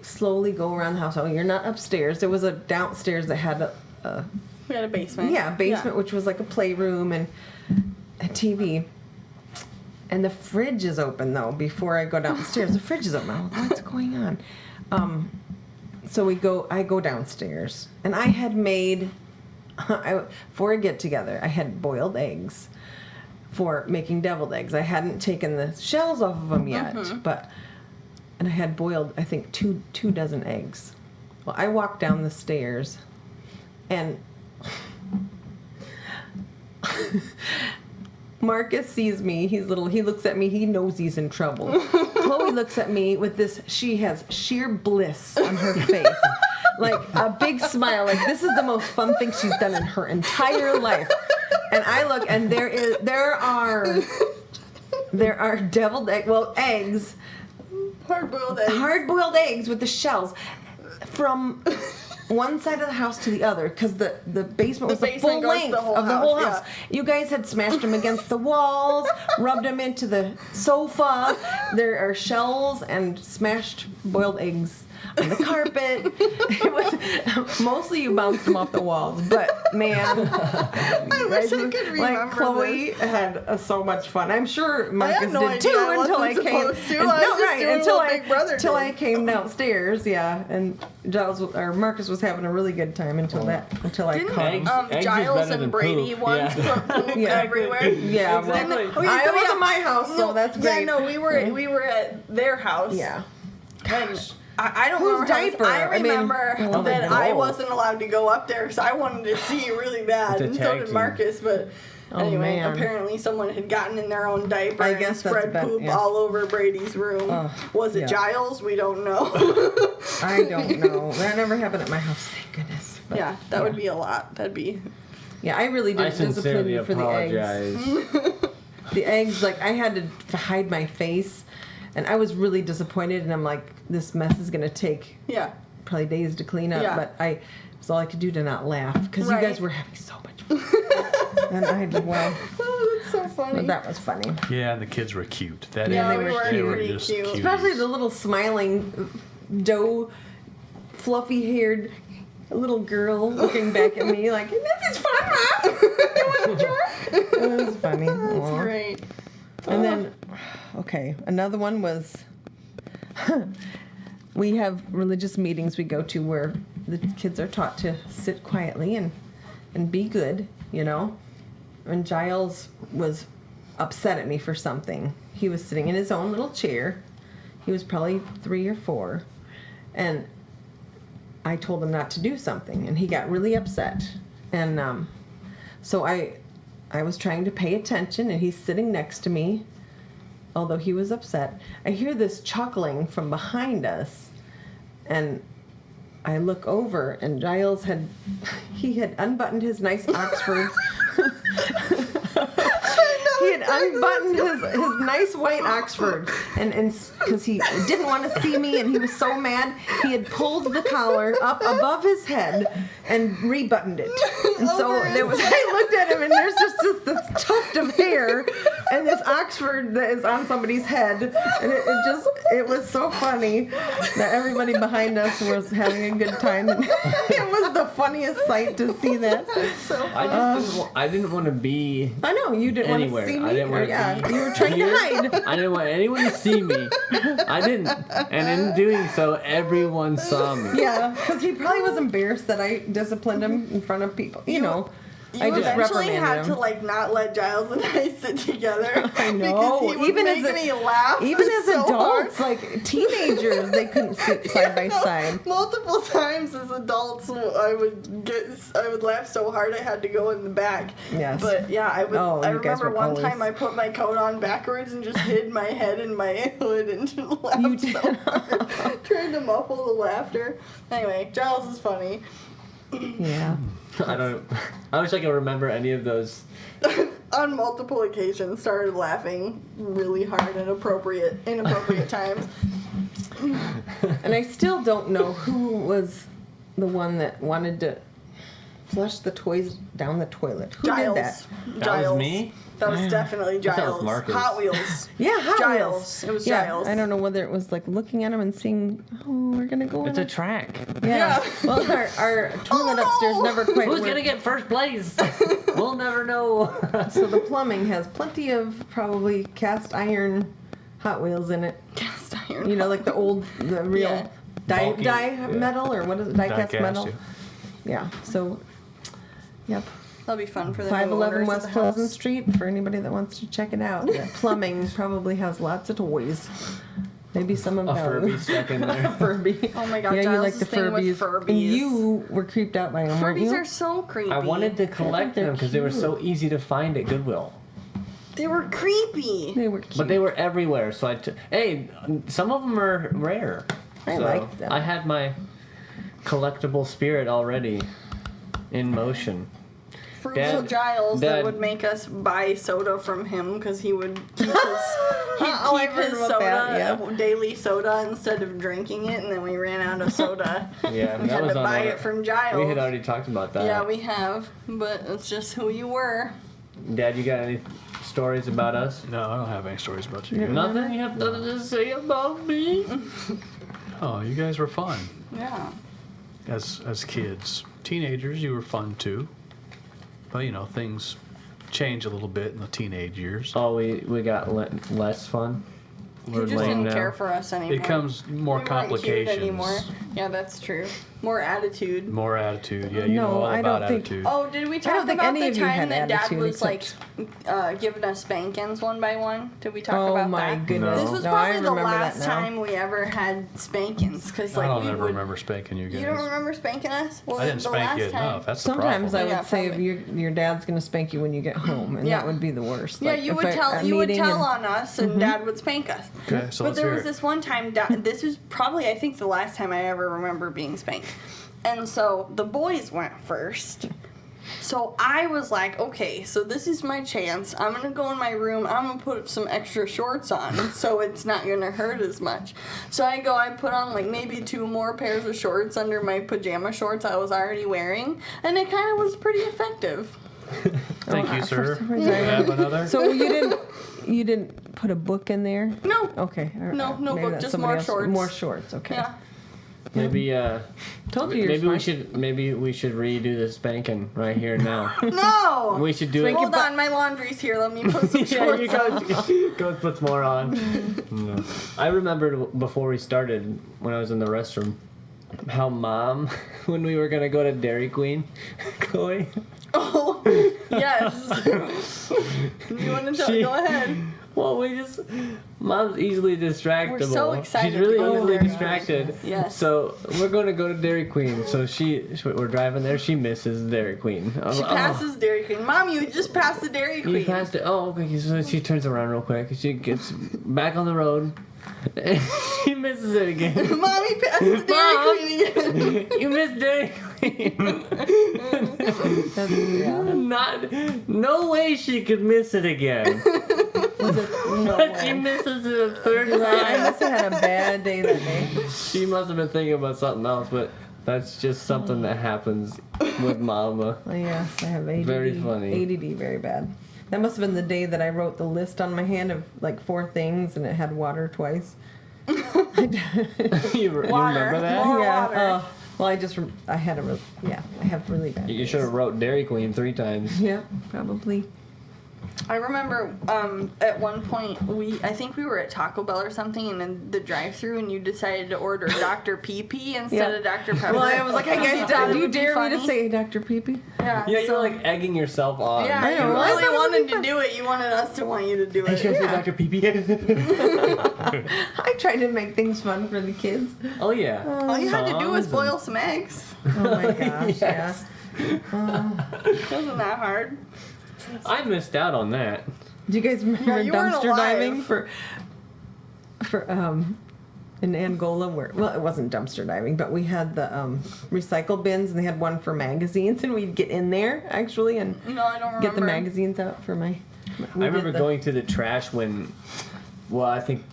slowly go around the house. Oh, you're not upstairs. There was a downstairs that had a We had a basement. basement, which was like a playroom and a TV. And the fridge is open though. Before I go downstairs, the fridge is open. I'm like, what's going on? So I go downstairs, and I had made for a get together. I had boiled eggs for making deviled eggs. I hadn't taken the shells off of them yet, and I had boiled, I think, two dozen eggs. Well, I walked down the stairs, and Marcus sees me. He's little. He looks at me. He knows he's in trouble. Chloe looks at me with this. She has sheer bliss on her face, like a big smile. Like this is the most fun thing she's done in her entire life. And I look, and there are deviled eggs, hard-boiled eggs with the shells from one side of the house to the other, because the basement was the basement full goes length the whole of the whole house, house. You guys had smashed them against the walls, rubbed them into the sofa. There are shells and smashed boiled eggs on the carpet. It was mostly you bounced them off the walls, but man, I wish I could remember like Chloe this. had so much fun. I'm sure I Marcus had no did idea too I until I wasn't came. supposed to. I was just doing until what Big Brother until did. I came downstairs. Yeah, and Marcus was having a really good time until I Didn't caught him. Eggs is Giles better and than Brady poop. once Yeah. put poop Yeah. everywhere? Yeah, well, Exactly. Okay, so it wasn't yeah. my house, so that's great. Yeah, no, we were at their house. Yeah. And I don't Whose remember. diaper? I remember oh that my I God. wasn't allowed to go up there because I wanted to see really bad, It's a and so tag did team. Marcus. But Oh, anyway, man. apparently someone had gotten in their own diaper I and guess that's spread bad, poop yeah. all over Brady's room. Was it yeah. Giles? We don't know. I don't know. That never happened at my house, thank goodness. But, yeah, that would be a lot. That'd be. Yeah, I really I did discipline sincerely you for the eggs. apologize. The eggs, like, I had to hide my face, and I was really disappointed, and I'm like, this mess is going to take Yeah. probably days to clean up, Yeah. but it was all I could do to not laugh, because Right. you guys were having so much fun. And I did well. Oh, that's so funny. But that was funny. Yeah, and the kids were cute. That Yeah, is- they were they were pretty just cute. cuties. Especially the little smiling, doe, fluffy-haired little girl looking back at me like, this is fun, Mom! You want a jerk? It was funny. That's Aw. great. And then, okay, another one was, we have religious meetings we go to where the kids are taught to sit quietly and be good, you know? And Giles was upset at me for something. He was sitting in his own little chair. He was probably 3 or 4. And I told him not to do something, and he got really upset. And so I was trying to pay attention, and he's sitting next to me, although he was upset. I hear this chuckling from behind us, and I look over, and Giles had unbuttoned his nice Oxford. He had unbuttoned his nice white Oxford, and because he didn't want to see me, and he was so mad, he had pulled the collar up above his head and rebuttoned it. And so there was. I looked at him, and there's just this tuft of hair, and this Oxford that is on somebody's head, and it was so funny that everybody behind us was having a good time, and it was the funniest sight to see that. So I didn't want to be I know you didn't want anywhere. to see me. I didn't want to yeah, be you were trying here. to hide. I didn't want anyone to see me. I didn't. And in doing so, everyone saw me. Yeah, because he probably was embarrassed that I disciplined him in front of people. You know, you I just eventually reprimanded had him. to like not let Giles and I sit together. I know. Because he would Even make as me laugh. Even as so adults, hard. like teenagers, they couldn't sit side by side. Multiple times as adults, I would laugh so hard I had to go in the back. Yes. But yeah, I would. Oh, I you guys remember were one always- time I put my coat on backwards and just hid my head in my hood and just laughed You did. so hard, trying to muffle the laughter. Anyway, Giles is funny. Yeah. I wish I could remember any of those. On multiple occasions, started laughing really hard at inappropriate times. And I still don't know who was the one that wanted to flush the toys down the toilet. Who Giles. did that? That Giles. was me? That was definitely thought that was Giles. Marcus. Hot Wheels. Yeah, Hot Giles. Wheels. It was Yeah, Giles. I don't know whether it was like looking at him and seeing, oh, we're gonna go. It's in a track. Yeah. Well, our toilet upstairs never quite Who's worked. gonna get first place? We'll never know. So the plumbing has plenty of probably cast iron Hot Wheels in it. Cast iron. You know, like the real Yeah. Bulky, die yeah. metal, or what is it? Die cast Die-cast, metal. yeah. Yeah. So, yep. That'll be fun for the new 511 owners West of the Pleasant house. Street for anybody that wants to check it out. The plumbing probably has lots of toys. Maybe some of A them. Furby stuck in there. Furby. Oh my God, Yeah, you Giles' like the thing with Furbies. Furbies. And you were creeped out by them, weren't Furbies you? are so creepy. I wanted to collect they're them because they were cute. so easy to find at Goodwill. They were creepy. They were cute. But they were everywhere, so hey, some of them are rare. I So like them. I had my collectible spirit already in motion. Frugal Dad- Giles Dad- that would make us buy soda from him because he would keep his, Oh, I've heard about soda, that, yeah. daily soda, instead of drinking it, and then we ran out of soda. Yeah, We that had was to on buy our- it from Giles. We had already talked about that. Yeah, we have, but it's just who you were. Dad, you got any stories about us? No, I don't have any stories about you. Nothing? You have nothing to say about me? Oh, you guys were fun Yeah. as kids. Teenagers, you were fun too. But you know, things change a little bit in the teenage years. Oh, we got less fun. He We're just lame didn't now. care for us anymore. It becomes more We weren't cute complications. anymore. Yeah, that's true. More attitude. More attitude. Yeah, you No, know all I about don't think- attitude. Oh, did we I talk don't think about any the of you time had that Dad attitude was except- giving us spankings one by one? Did we talk Oh about my that? goodness. This was No, I probably the remember that last now. time we ever had spankings, because I like don't we ever would. remember spanking you guys. You don't remember spanking us? Well, I didn't the spank last you time. enough. That's Sometimes the I problem. would say probably. your dad's gonna spank you when you get home, and Yeah. that would be the worst. Yeah, Like, you if would a tell you would meeting tell and- on us, and Dad would spank us. Okay, so But let's there hear was it. this one time. This was probably I think the last time I ever remember being spanked, and so the boys went first. So I was like, okay, so this is my chance. I'm gonna go in my room. I'm gonna put some extra shorts on, so it's not gonna hurt as much. So I put on like maybe 2 more pairs of shorts under my pajama shorts I was already wearing, and it kind of was pretty effective. Thank you, sir. some reason I Have another? So you didn't put a book in there? No. Okay. No maybe book, that's just somebody more else. shorts. More shorts. Okay. Yeah. Maybe Told you you're maybe we should redo the spanking right here now. No. We should do it. Hold on, my laundry's here. Let me put some Yeah, you shorts on. go put more on. No. I remembered before we started, when I was in the restroom, how Mom, when we were gonna go to Dairy Queen, Chloe. Oh, yes. You want to She- go ahead? Well, Mom's easily distractible. We're so excited She's really to go to easily Dairy distracted. Yes. So we're going to go to Dairy Queen. So we're driving there. She misses Dairy Queen. I'm She like, "Oh." passes Dairy Queen. Mom, you just passed the Dairy You Queen. passed it. Oh, okay. So she turns around real quick. She gets back on the road. She misses it again. Mommy passed the Dairy Mom. Queen again. You missed Dairy Queen. No way she could miss it again. No But she way. misses it a third I time. must have had a bad day that day. She must have been thinking about something else, but that's just something that happens with Mama. Oh, yes, I have ADD. Very funny. ADD, very bad. That must have been the day that I wrote the list on my hand of like 4 things, and it had water twice. You remember that? More yeah. water. Well, I had I have really bad. You days. should have wrote Dairy Queen 3 times. Yeah, probably. I remember at one point I think we were at Taco Bell or something, and in the drive-thru, and you decided to order Dr. Pee-Pee instead Yeah. of Dr. Pepper. Well, I was like, hey guys, Thought it do you would be dare me to funny? say Dr. Pee-Pee? Yeah, Yeah, so, you're like egging yourself on. Yeah, I you know. I really thought it would wanted be to fun. do it. You wanted us to want you to do Hey, it. should I say Yeah. Dr. Pee-Pee? I tried to make things fun for the kids. Oh, yeah. All you had to do was Songs boil some eggs. Oh my gosh, Yes. Wasn't that hard? I missed out on that. Do you guys remember you weren't dumpster alive. diving for in Angola? Where it wasn't dumpster diving, but we had the recycle bins, and they had one for magazines, and we'd get in there actually and No, I don't remember. get the magazines out for my. I remember going to the trash when, well, I think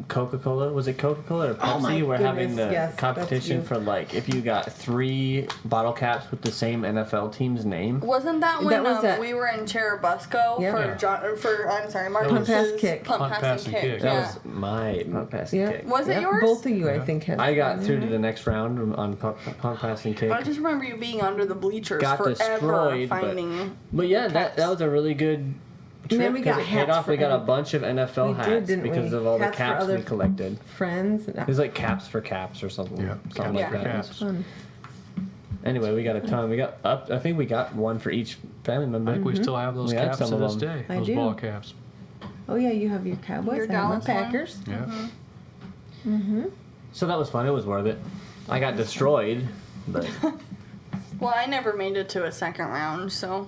Coca-Cola, was it Coca-Cola or Pepsi? Oh my were having goodness, the yes, that's competition you. for like if you got 3 bottle caps with the same NFL team's name. Wasn't that when was at- we were in Cherubusco Yeah. for Yeah. I'm sorry, Pump, Marcus's pass, kick. Pump, pass, and kick. That Yeah. was my pump pass and Yeah. kick. Was it Yep, yours? both of you, I Yeah. think, had. I got through to the next round on pump pass and kick. I just remember you being under the bleachers Got forever destroyed, but- finding. But yeah, that Caps. was a really good trip. then we 'cause got it paid hats off. for We got a every- bunch of NFL We did, hats didn't because we? of all the Hats for caps we other collected. friends. It was like caps for caps or something. Yeah, Something caps like for that. caps. Fun. Anyway, we got a ton. We got up. I think we got one for each family member. I think we still have those We had caps some to of this them. day. I Those do. ball caps. Oh yeah, you have your Cowboys. Your I have my Dallas one? Packers. Yeah. So that was fun. It was worth it. I got destroyed, but Well, I never made it to a second round, so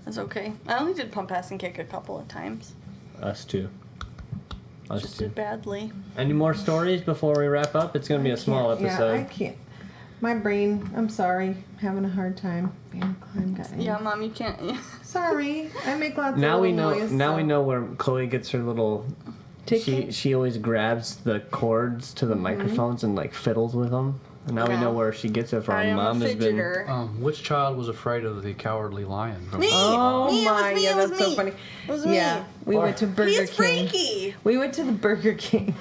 that's okay. I only did pump, pass, and kick a couple of times. us too. Us Just too. did badly. Any more stories before we wrap up? It's gonna be a small Yeah, I episode. can't. My brain. I'm sorry. Having a hard time. Yeah, Mom, you can't. Sorry. I make lots Now of we little know. noise, Now so- we know where Chloe gets her little. Ticking? She always grabs the cords to the microphones and like fiddles with them. And now we Yeah. know where she gets it from. I am Mom a has been. fidgeter. Which child was afraid of the cowardly lion? From Me! Oh Me, it was my, me, yeah, it was that's so me. funny. It was me. Yeah, we went to Burger He's King. freaky. We went to the Burger King,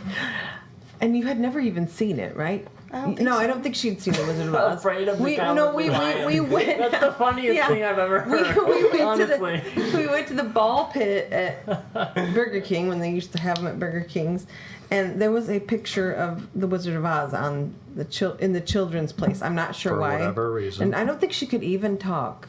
and you had never even seen it, right? I don't think No, so. I don't think she'd seen the Wizard of Oz. Afraid of the we Cowardly Lion. we went. That's the funniest Yeah. thing I've ever heard. Honestly. We went to the ball pit at Burger King when they used to have them at Burger King's, and there was a picture of the Wizard of Oz on in the children's place. I'm not sure For why. whatever reason. And I don't think she could even talk,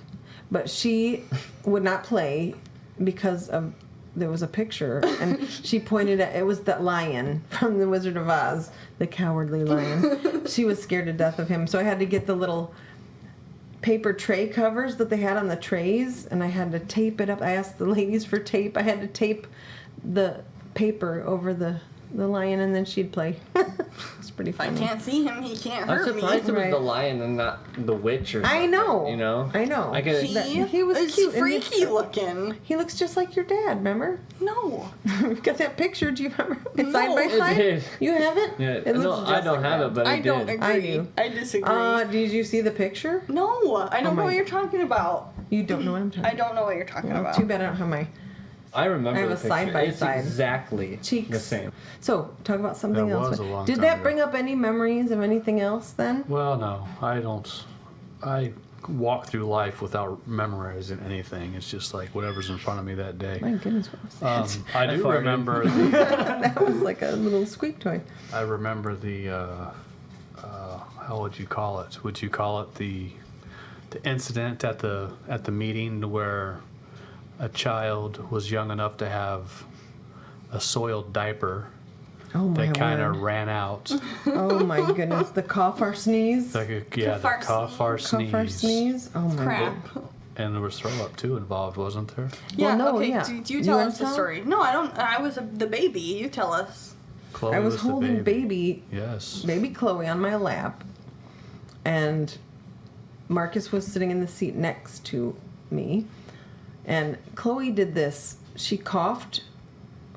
but she would not play because of there was a picture, and she pointed at it was that lion from the Wizard of Oz, the Cowardly Lion. She was scared to death of him, so I had to get the little paper tray covers that they had on the trays, and I had to tape it up. I asked the ladies for tape. I had to tape the paper over the lion, and then she'd play. It's pretty If I funny. can't see him, he can't I'm hurt me. surprised it was Right. the lion and not the witch or something. I know. You know? I know. I get He was is cute, and he- freaky looking. He looks just like your dad, remember? No. We've got that picture. Do you remember? It's No, side by it side. did. You have it? Yeah. It No, looks I just don't like have that. it, but I it don't did. agree. I do. I disagree. Did you see the picture? No, I don't Oh know my- what you're talking about. You don't know what I'm talking I don't know what you're talking about. about. Too bad I don't have my I remember I have the a picture. side by It's side. exactly cheeks. the same. So, talk about something That else. was a long Did time that ago. bring up any memories of anything else then? Well, no, I don't. I walk through life without memorizing anything. It's just like whatever's in front of me that day. My goodness, what was that? I do farted. remember. That was like a little squeak toy. I remember the. How would you call it? Would you call it the incident at the meeting where a child was young enough to have a soiled diaper Oh my that kind word. of ran out? Oh my goodness, the cough or sneeze. Like the Cough or cough or Cough or sneeze. sneeze. Oh my Crap. god. And there was throw up too involved, wasn't there? Yeah, no, okay, yeah. do you You tell wanna us the tell? story. No, I don't. I was the baby. You tell us. Chloe I was the holding baby Yes. Chloe on my lap, and Marcus was sitting in the seat next to me, and Chloe did this. She coughed,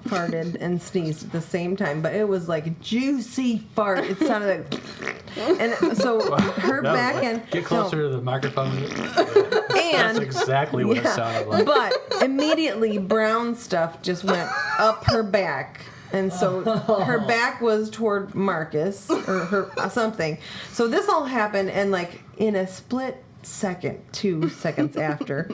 farted, and sneezed at the same time, but it was like a juicy fart. It sounded like, and so her No, back end. Get closer to the microphone. And That's exactly what it sounded like. But immediately brown stuff just went up her back. And so her back was toward Marcus or her something. So this all happened, and like in a split second, 2 seconds after,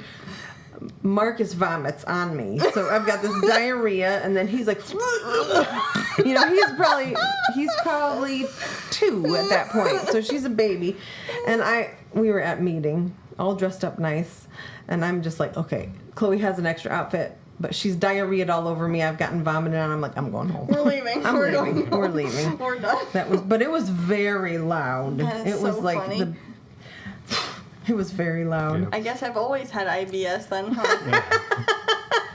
Marcus vomits on me. So I've got this diarrhea, and then he's like, you know, he's probably 2 at that point. So she's a baby, and we were at meeting, all dressed up nice, and I'm just like, okay, Chloe has an extra outfit, but she's diarrheaed all over me. I've gotten vomited on. I'm like, I'm going home. We're leaving. I'm We're leaving. going. We're leaving. We're done. But it was very loud. That is It was so like funny. it was very loud. Yeah. I guess I've always had IBS then, huh?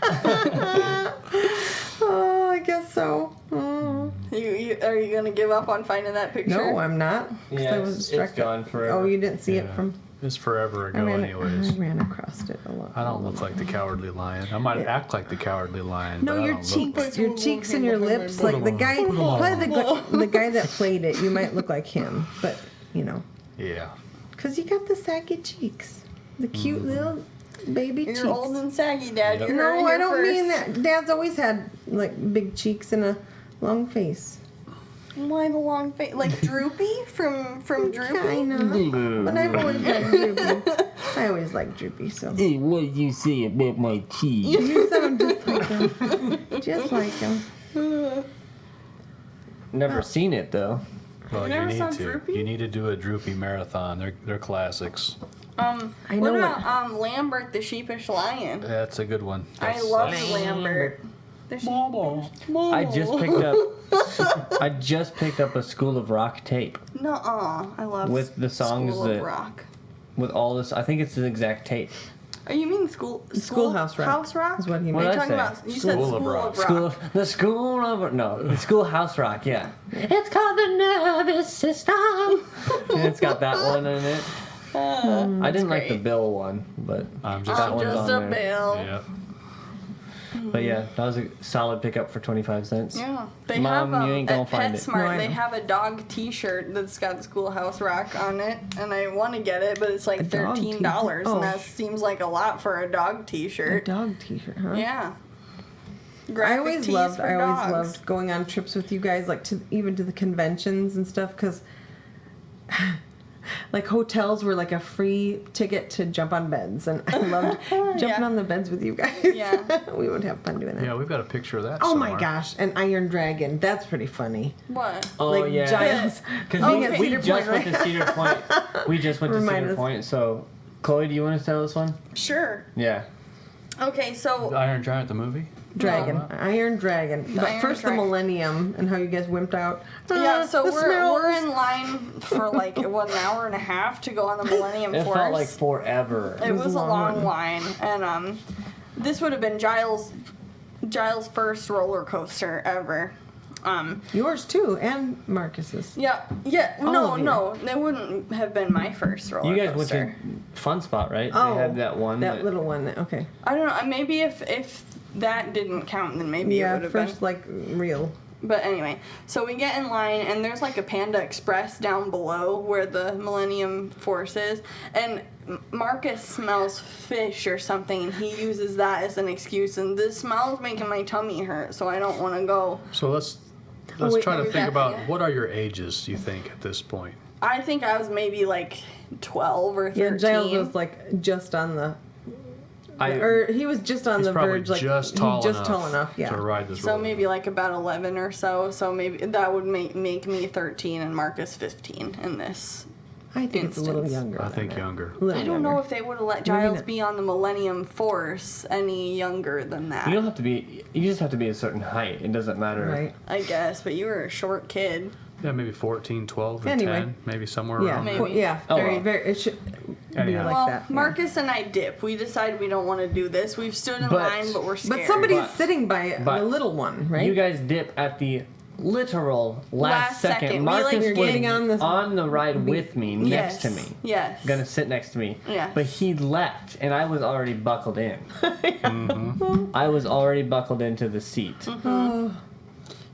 Oh, I guess so. Oh. Are you gonna give up on finding that picture? No, I'm not. 'cause Yeah, I was it's distracted. gone forever. Oh, you didn't see it Yeah. from. It's forever I ago, ran, anyways. I ran across it a lot. I don't look like the cowardly lion. I might act like the cowardly lion. No, but I your don't look cheeks, your cheeks and your lips, like the guy, probably the guy that played it. You might look like him, but you know, Yeah. because you got the saggy cheeks, the cute little baby You're cheeks. old and saggy, Dad. Yep. You heard it No, I here don't first. mean that. Dad's always had like big cheeks and a long face. Why the long face? Like Droopy from Droopy? Kind of. But I've always liked Droopy. I always liked Droopy, so. Hey, what did you say about my cheese? You sound just like him. Just like him. Never seen it though. Well, you never need saw to. Droopy? You need to do a droopy marathon. They're classics. I What know about Lambert the sheepish lion? That's a good one. I That's- love that's- Lambert. The sheepish. I just picked up a School of Rock tape Nuh-uh. I love with the songs School that of Rock. with all this. I think it's the exact tape. Oh, you mean Schoolhouse Rock. House Rock? is what he What Are meant. you did I talking say? about? You said School of School Rock. of Rock. School of no, the Schoolhouse Rock. Yeah, it's called the nervous system. And it's got that one in it. I didn't like the great. Bill one, but I'm just. that I'm one's just on a there. bill. Yeah. But yeah, that was a solid pickup for 25 cents. Yeah, they Mom, have you ain't gonna at find it. PetSmart. No, I They know. have a dog T-shirt that's got Schoolhouse Rock on it, and I want to get it, but it's like A dog $13, t-shirt? and that seems like a lot for a dog A T-shirt. dog t-shirt, huh? Yeah. I Graphic always tees loved for dogs. going on trips with you guys, like even to the conventions and stuff, because like hotels were like a free ticket to jump on beds, and I loved jumping Yeah. on the beds with you guys. Yeah. We would have fun doing that. Yeah, we've got a picture of that. Oh somewhere. my gosh, an iron dragon. That's pretty funny. What? Oh like yeah. Giles. Because Okay. we Cedar just Point, went to Cedar Point. We just went to Remind Cedar us. Point. So, Chloe, do you want to tell this one? Sure. Yeah. Okay, The so Iron Giant, the movie. Dragon. No. Iron dragon. But Iron first Dragon. the millennium and how you guys wimped out. yeah, so the we're smells. in line for like what, an hour and a half to go on the Millennium It Force. felt like forever. It was a long one. line, and this would have been Giles' first roller coaster ever. Yours too, and Marcus's. Yeah, All no, of you. no, that wouldn't have been my first roller You guys went coaster. to Fun Spot, right? Oh, They had that one. That little one. Okay. I don't know. Maybe if that didn't count, then maybe it Yeah, would have first been. like real. But anyway, so we get in line, and there's like a Panda Express down below where the Millennium Force is, and Marcus smells fish or something, and he uses that as an excuse, and this smell's making my tummy hurt, so I don't want to go. So let's wait, try are to we think back about yet? what are your ages, you think, at this point? I think I was maybe like 12 or 13. Yeah, Giles was like just on the. I- or he was just on He's the probably verge, like just tall enough, yeah. to ride this. So roller maybe like about 11 or so. So maybe that would make me 13 and Marcus 15 in this. I think it's a little instance. younger. I than think that. younger. A little I don't know younger. if they would have let Maybe Giles not. be on the Millennium Force any younger than that. You don't have to be. You just have to be a certain height. It doesn't matter. Right. I guess, but you were a short kid. Yeah, maybe 14, 12, and Anyway. 10, maybe somewhere Yeah. around Maybe. there. Yeah. Oh, Very, well. very. It should be Anyhow. like well, that. yeah. Marcus and I dip. We decide we don't want to do this. We've stood in But- line, but we're scared. But somebody's But- sitting by but the little one, right? You guys dip at the literal last Last second. second. We, like, Marcus You're was getting on the ride with me, next yes. to me. Yes. Gonna sit next to me. Yes. But he left, and I was already buckled in. Mm-hmm. I was already buckled into the seat. Oh,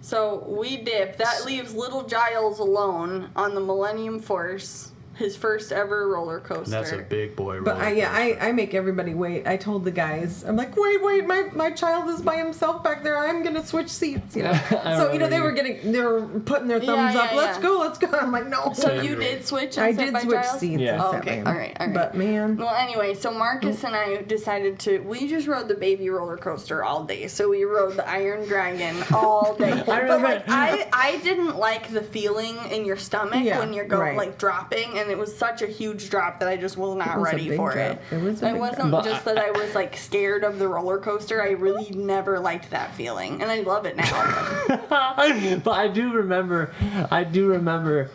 So we dip. That leaves little Giles alone on the Millennium Force, his first ever roller coaster. And that's a big boy roller but I make everybody wait. I told the guys, I'm like, wait, my child is by himself back there. I'm gonna switch seats. You know. I So you know remember they were putting their thumbs Yeah, up. yeah, Let's yeah. go. I'm like, no. So Yeah, you you're did switch and I sit did by switch Giles? seats. Yeah. and Oh, sat okay. by him. All right. But man, Well, anyway, so Marcus and I decided we just rode the baby roller coaster all day. So we rode the Iron Dragon all day. But remember- like, I didn't like the feeling in your stomach Yeah, when you're going right. like dropping, and it was such a huge drop that I just was not It was a ready big for drop. it. It was a big wasn't drop. just that I was like scared of the roller coaster. I really never liked that feeling, and I love it now. But I do remember,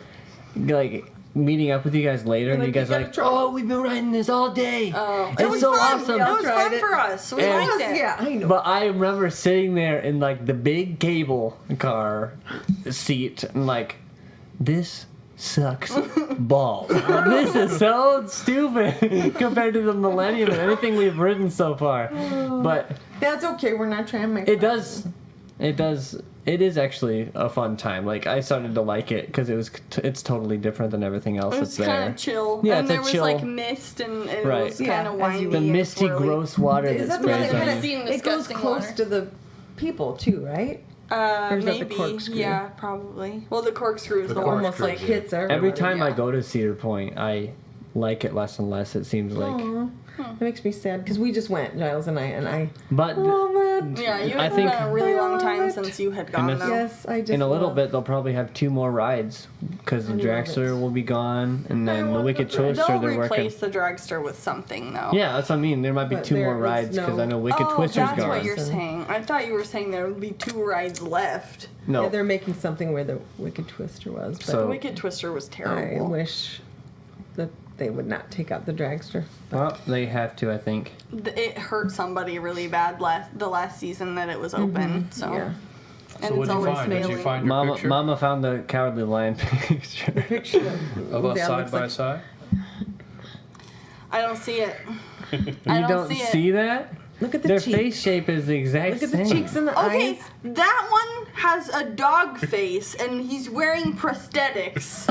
like, meeting up with you guys later, and Like, you guys you are gotta like, try. oh, we've been riding this all day. Oh, It's it was so fun. awesome. It was Tried fun it. for us. We And- liked it. yeah, I know. But I remember sitting there in like the big cable car seat and like, this sucks balls. This is so stupid compared to the Millennium and anything we've ridden so far. But That's okay. We're not trying to make. it is actually a fun time. Like I started to like it because it's totally different than everything else It that's was kind there. of chill. Yeah, and it's a there was chill- like mist and it Right. was Yeah, kind of as windy. you- The and misty, swirly. gross water Is that that the one sprays that on kind you. of? Seen It goes disgusting close water. to the people too, right? Or is that the Maybe. corkscrew? Yeah, probably. Well, the corkscrew is The the corkscrew. Almost like yeah. hits everybody. Every time I Yeah. go to Cedar Point, I like it less and less. It seems like, Aw, that makes me sad because we just went, Giles and I but love it. Yeah, you I had think- been a really I long love time it. since you had gone it's- though. Yes, I just. in a little love- bit they'll probably have 2 more rides because the I love dragster it. will be gone, and I then the want Wicked the Twister They'll they're working. replace the dragster with something though. Yeah, that's what I mean. There might be But 2 more there is rides because no- I know Wicked Oh, Twister's that's gone. what you're And- saying. I thought you were saying there would be 2 rides left. No, Yeah, they're making something where the Wicked Twister was, but So- The Wicked Twister was I terrible. wish that they would not take out the dragster. well, they have to, I think. It hurt somebody really bad the last season that it was open. So Mm-hmm. Yeah. and So it's what'd you always find? Did you failing. find your Mama, picture Mama found the Cowardly Lion picture. Picture of us that side looks by like- side? I don't see it. You I don't see, see it. that? Look at the Their cheeks. face shape is the exact Look at same. the cheeks and the Okay, eyes. that one has a dog face and he's wearing prosthetics.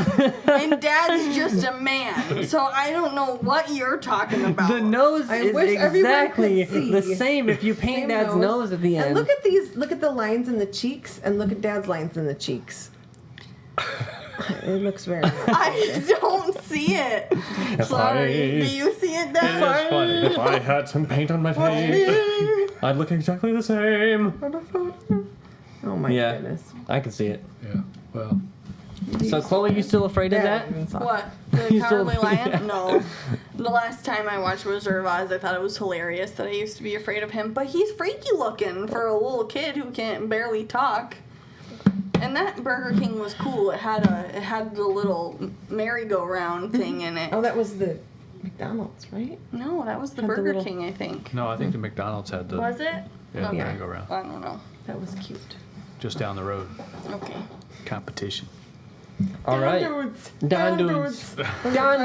And Dad's just a man. So I don't know what you're talking about. The nose I is wish everyone exactly could see. the same if you paint Same Dad's nose at the end. And look at these. Look at the lines in the cheeks, and look at Dad's lines in the cheeks. It looks very nice. I don't see it. Sorry. Do you see it, Dad? It is funny. If I had some paint on my face, I'd look exactly the same. Oh my Yeah. goodness. I can see it. Yeah. Well, So, Chloe, you still afraid of that? What? The You still- Cowardly Lion? yeah. No. The last time I watched Wizard of Oz, I thought it was hilarious that I used to be afraid of him. But he's freaky looking for a little kid who can't barely talk. And that Burger King was cool. It had the little merry-go-round thing in it. Oh, that was the McDonald's, right? No, that was the Had the Burger little- King, I think. no, I think the McDonald's had the Was it? yeah, Okay. merry-go-round I don't know. That was cute. just down the road. Okay. Competition. All right. Down dudes. Down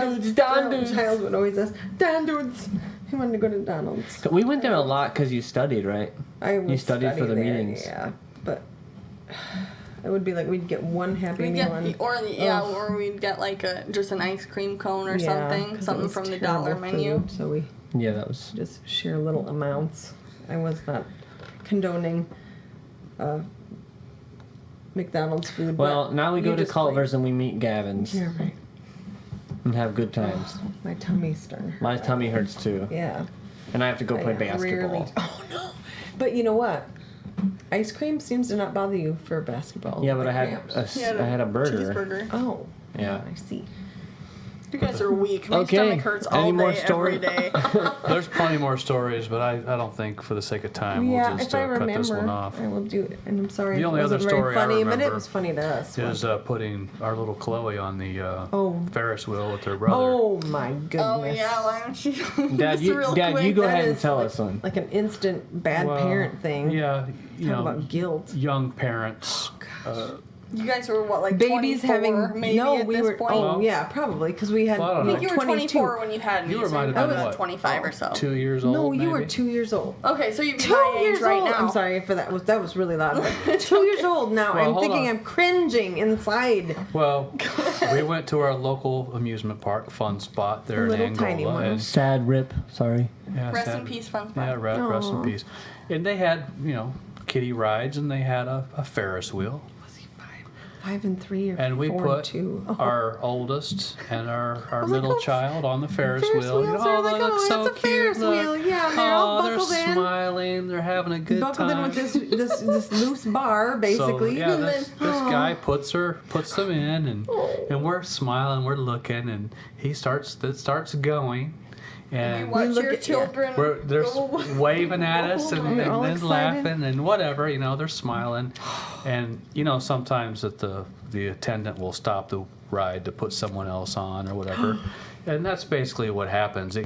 dudes. Down dudes. Child would always ask, Dan dudes. He wanted to go to Donald's. We went there a lot because you studied, right? I would studied for study the there, meetings. Yeah, but it would be like we'd get one Happy We'd Meal get, and or we'd get like just an ice cream cone or yeah, 'cause something it was from the terrible dollar menu. food, so we Yeah, that was. just share little amounts. I was not condoning McDonald's food. Well, now we you go to just Culver's and we meet Gavin's Yeah, right. and have good times. Oh, my tummy's starting. to My hurt. tummy hurts too, Yeah. and I have to go play I basketball. rarely- Oh no! But you know what? Ice cream seems to not bother you for basketball. Yeah, but the I had cramps. I had a burger. Cheeseburger. Oh. Yeah. I see. You guys are weak. My Okay. stomach hurts all Any more day, story? every day. There's plenty more stories, but I don't think for the sake of time Yeah, we'll just if I cut this one remember, off. I will do it. And I'm sorry The if only it other wasn't very story I funny, but it remember was funny to us. Is putting our little Chloe on the Oh. Ferris wheel with her brother. Oh my goodness. Oh yeah, why don't you? Dad, just you real Dad, quick, you go that ahead and is tell like- us one. Like an instant bad Well, parent thing. Yeah, you Talk know, about guilt. young parents. You guys were what, like Babies 24 having maybe no, at we this were. point? Oh yeah, probably because we had. Well, I don't we know. I think you were 24 when you had me. You were so might have I been was what, 25 or so. 2 years old. No, you were maybe? 2 years old. Okay, so you'd be 2 my years age right old. now. I'm sorry for that. That was really loud. But 2 years old now. Well, I'm hold thinking on. I'm cringing inside. Well, we went to our local amusement park, Fun Spot there in Little Angola. tiny one. and Sad rip. Sorry. yeah, Rest sad- in peace, Fun Spot. Yeah, rest in Aw. peace. And they had, kiddie rides, and they had a Ferris wheel. Was he 5 and 3 or And we 4 put and 2? Oh. our oldest and our was middle like, oh, child on the Ferris Ferris wheel. wheels are like, they look oh, so that's a cute. Ferris look. wheel. Yeah, they're all they're buckled in. smiling. They're having a good Buckled time. in with this loose bar, basically. So, yeah, and this then, guy puts them in, and we're smiling, we're looking, and it starts going, We and watch look your at- children. they're go- waving at us and They're all then excited. laughing and whatever, they're smiling, and sometimes that the attendant will stop the ride to put someone else on or whatever, and that's basically what happens.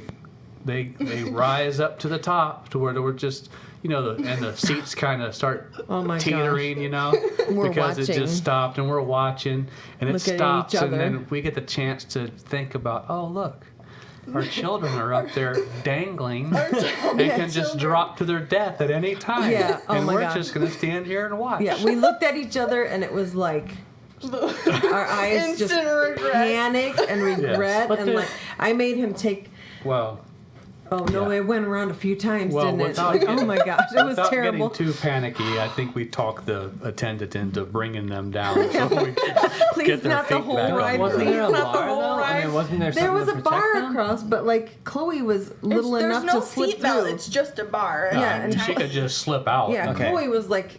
They rise up to the top to where we're just and the seats kind of start Oh my gosh. teetering, We're because it watching. just stopped and we're watching and it Looking at each stops and other. then we get the chance to think about, oh look, our children are up there dangling and can just drop to their death at any time. Yeah, oh and my we're God. just gonna stand here and watch. yeah, we looked at each other and it was like our eyes just Instant regret. panic and regret But and the- like I made him take. Well, Oh no, Yeah. it went around a few times, Well, didn't it? without Like, getting- oh my gosh, it was without terrible. getting too panicky, I think we talked the attendant into bringing them down so we Please, get their not the feet whole back on ride. the Wasn't Please, there a not the bar, whole though? I ride. mean, wasn't there There something was to a protect bar them? across, but like Chloe was little There's enough no to slip seatbelt. through. It's just a bar. Yeah, and she could just slip out. Yeah, Okay. Chloe was like,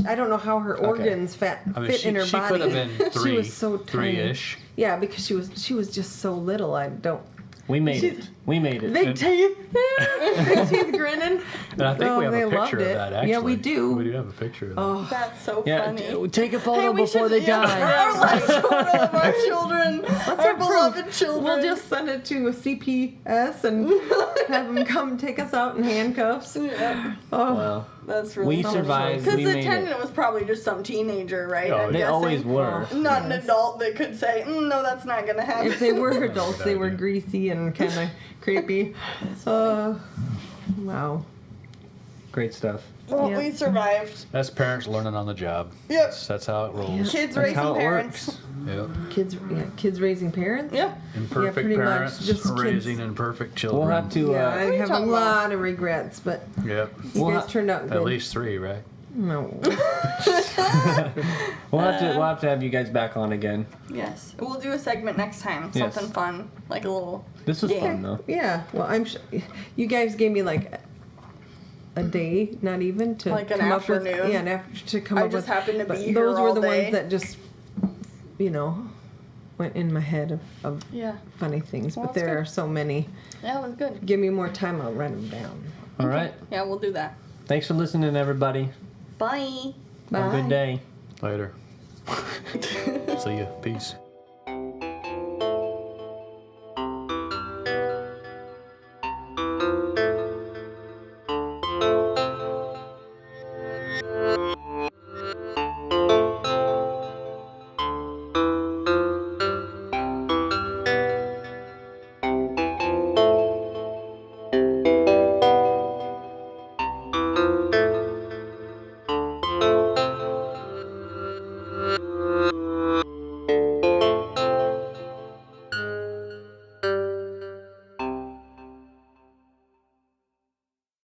I don't know how her organs fit she, in her she body. could have been She was so tiny. three-ish. Yeah, because she was just so little. I don't. We made She's- it. We made it. Big teeth, big teeth grinning. And I think Oh, we have they a loved picture of it. that, actually. Yeah, we do. We do have a picture of that. Oh, That's so Yeah, funny. take a photo Hey, we before should, they die. Our last photo of our children, our approve. beloved children. we'll just send it to a CPS and have them come take us out in handcuffs. Yeah, Oh, Well, that's really we funny. survived. Because We the made attendant it. was probably just some teenager, right? Oh, I'm They guessing. always were. Not an Yes. adult that could say, no, that's not going to happen. if they were adults, Good they were idea. greasy and kind of creepy. Wow. Great stuff. Well, Yeah. we survived. That's parents learning on the job. Yep. That's how it rolls. Kids That's how raising it parents. works. Yep. Kids raising parents. Yep. Imperfect pretty much, parents just kids. raising imperfect children. We'll have to. Yeah, I are you have a talking about? lot of regrets, but Yep. you We'll guys ha- turned out good. At least 3, right? No. We'll have to have you guys back on again. Yes. We'll do a segment next time. Yes. Something fun. Like a little. This was game. fun though. Yeah. Well, I'm sure you guys gave me like a day, not even to Like an come up with. afternoon? Yeah, to come I up just with. happened to but be here those were all the day. ones that just, went in my head of Yeah. funny things. Well, but that's there good. are so many. Yeah, it was good. Give me more time, I'll write them down. All right. Yeah, we'll do that. Thanks for listening, everybody. Bye. Bye. Have a good day. Later. See ya. Peace.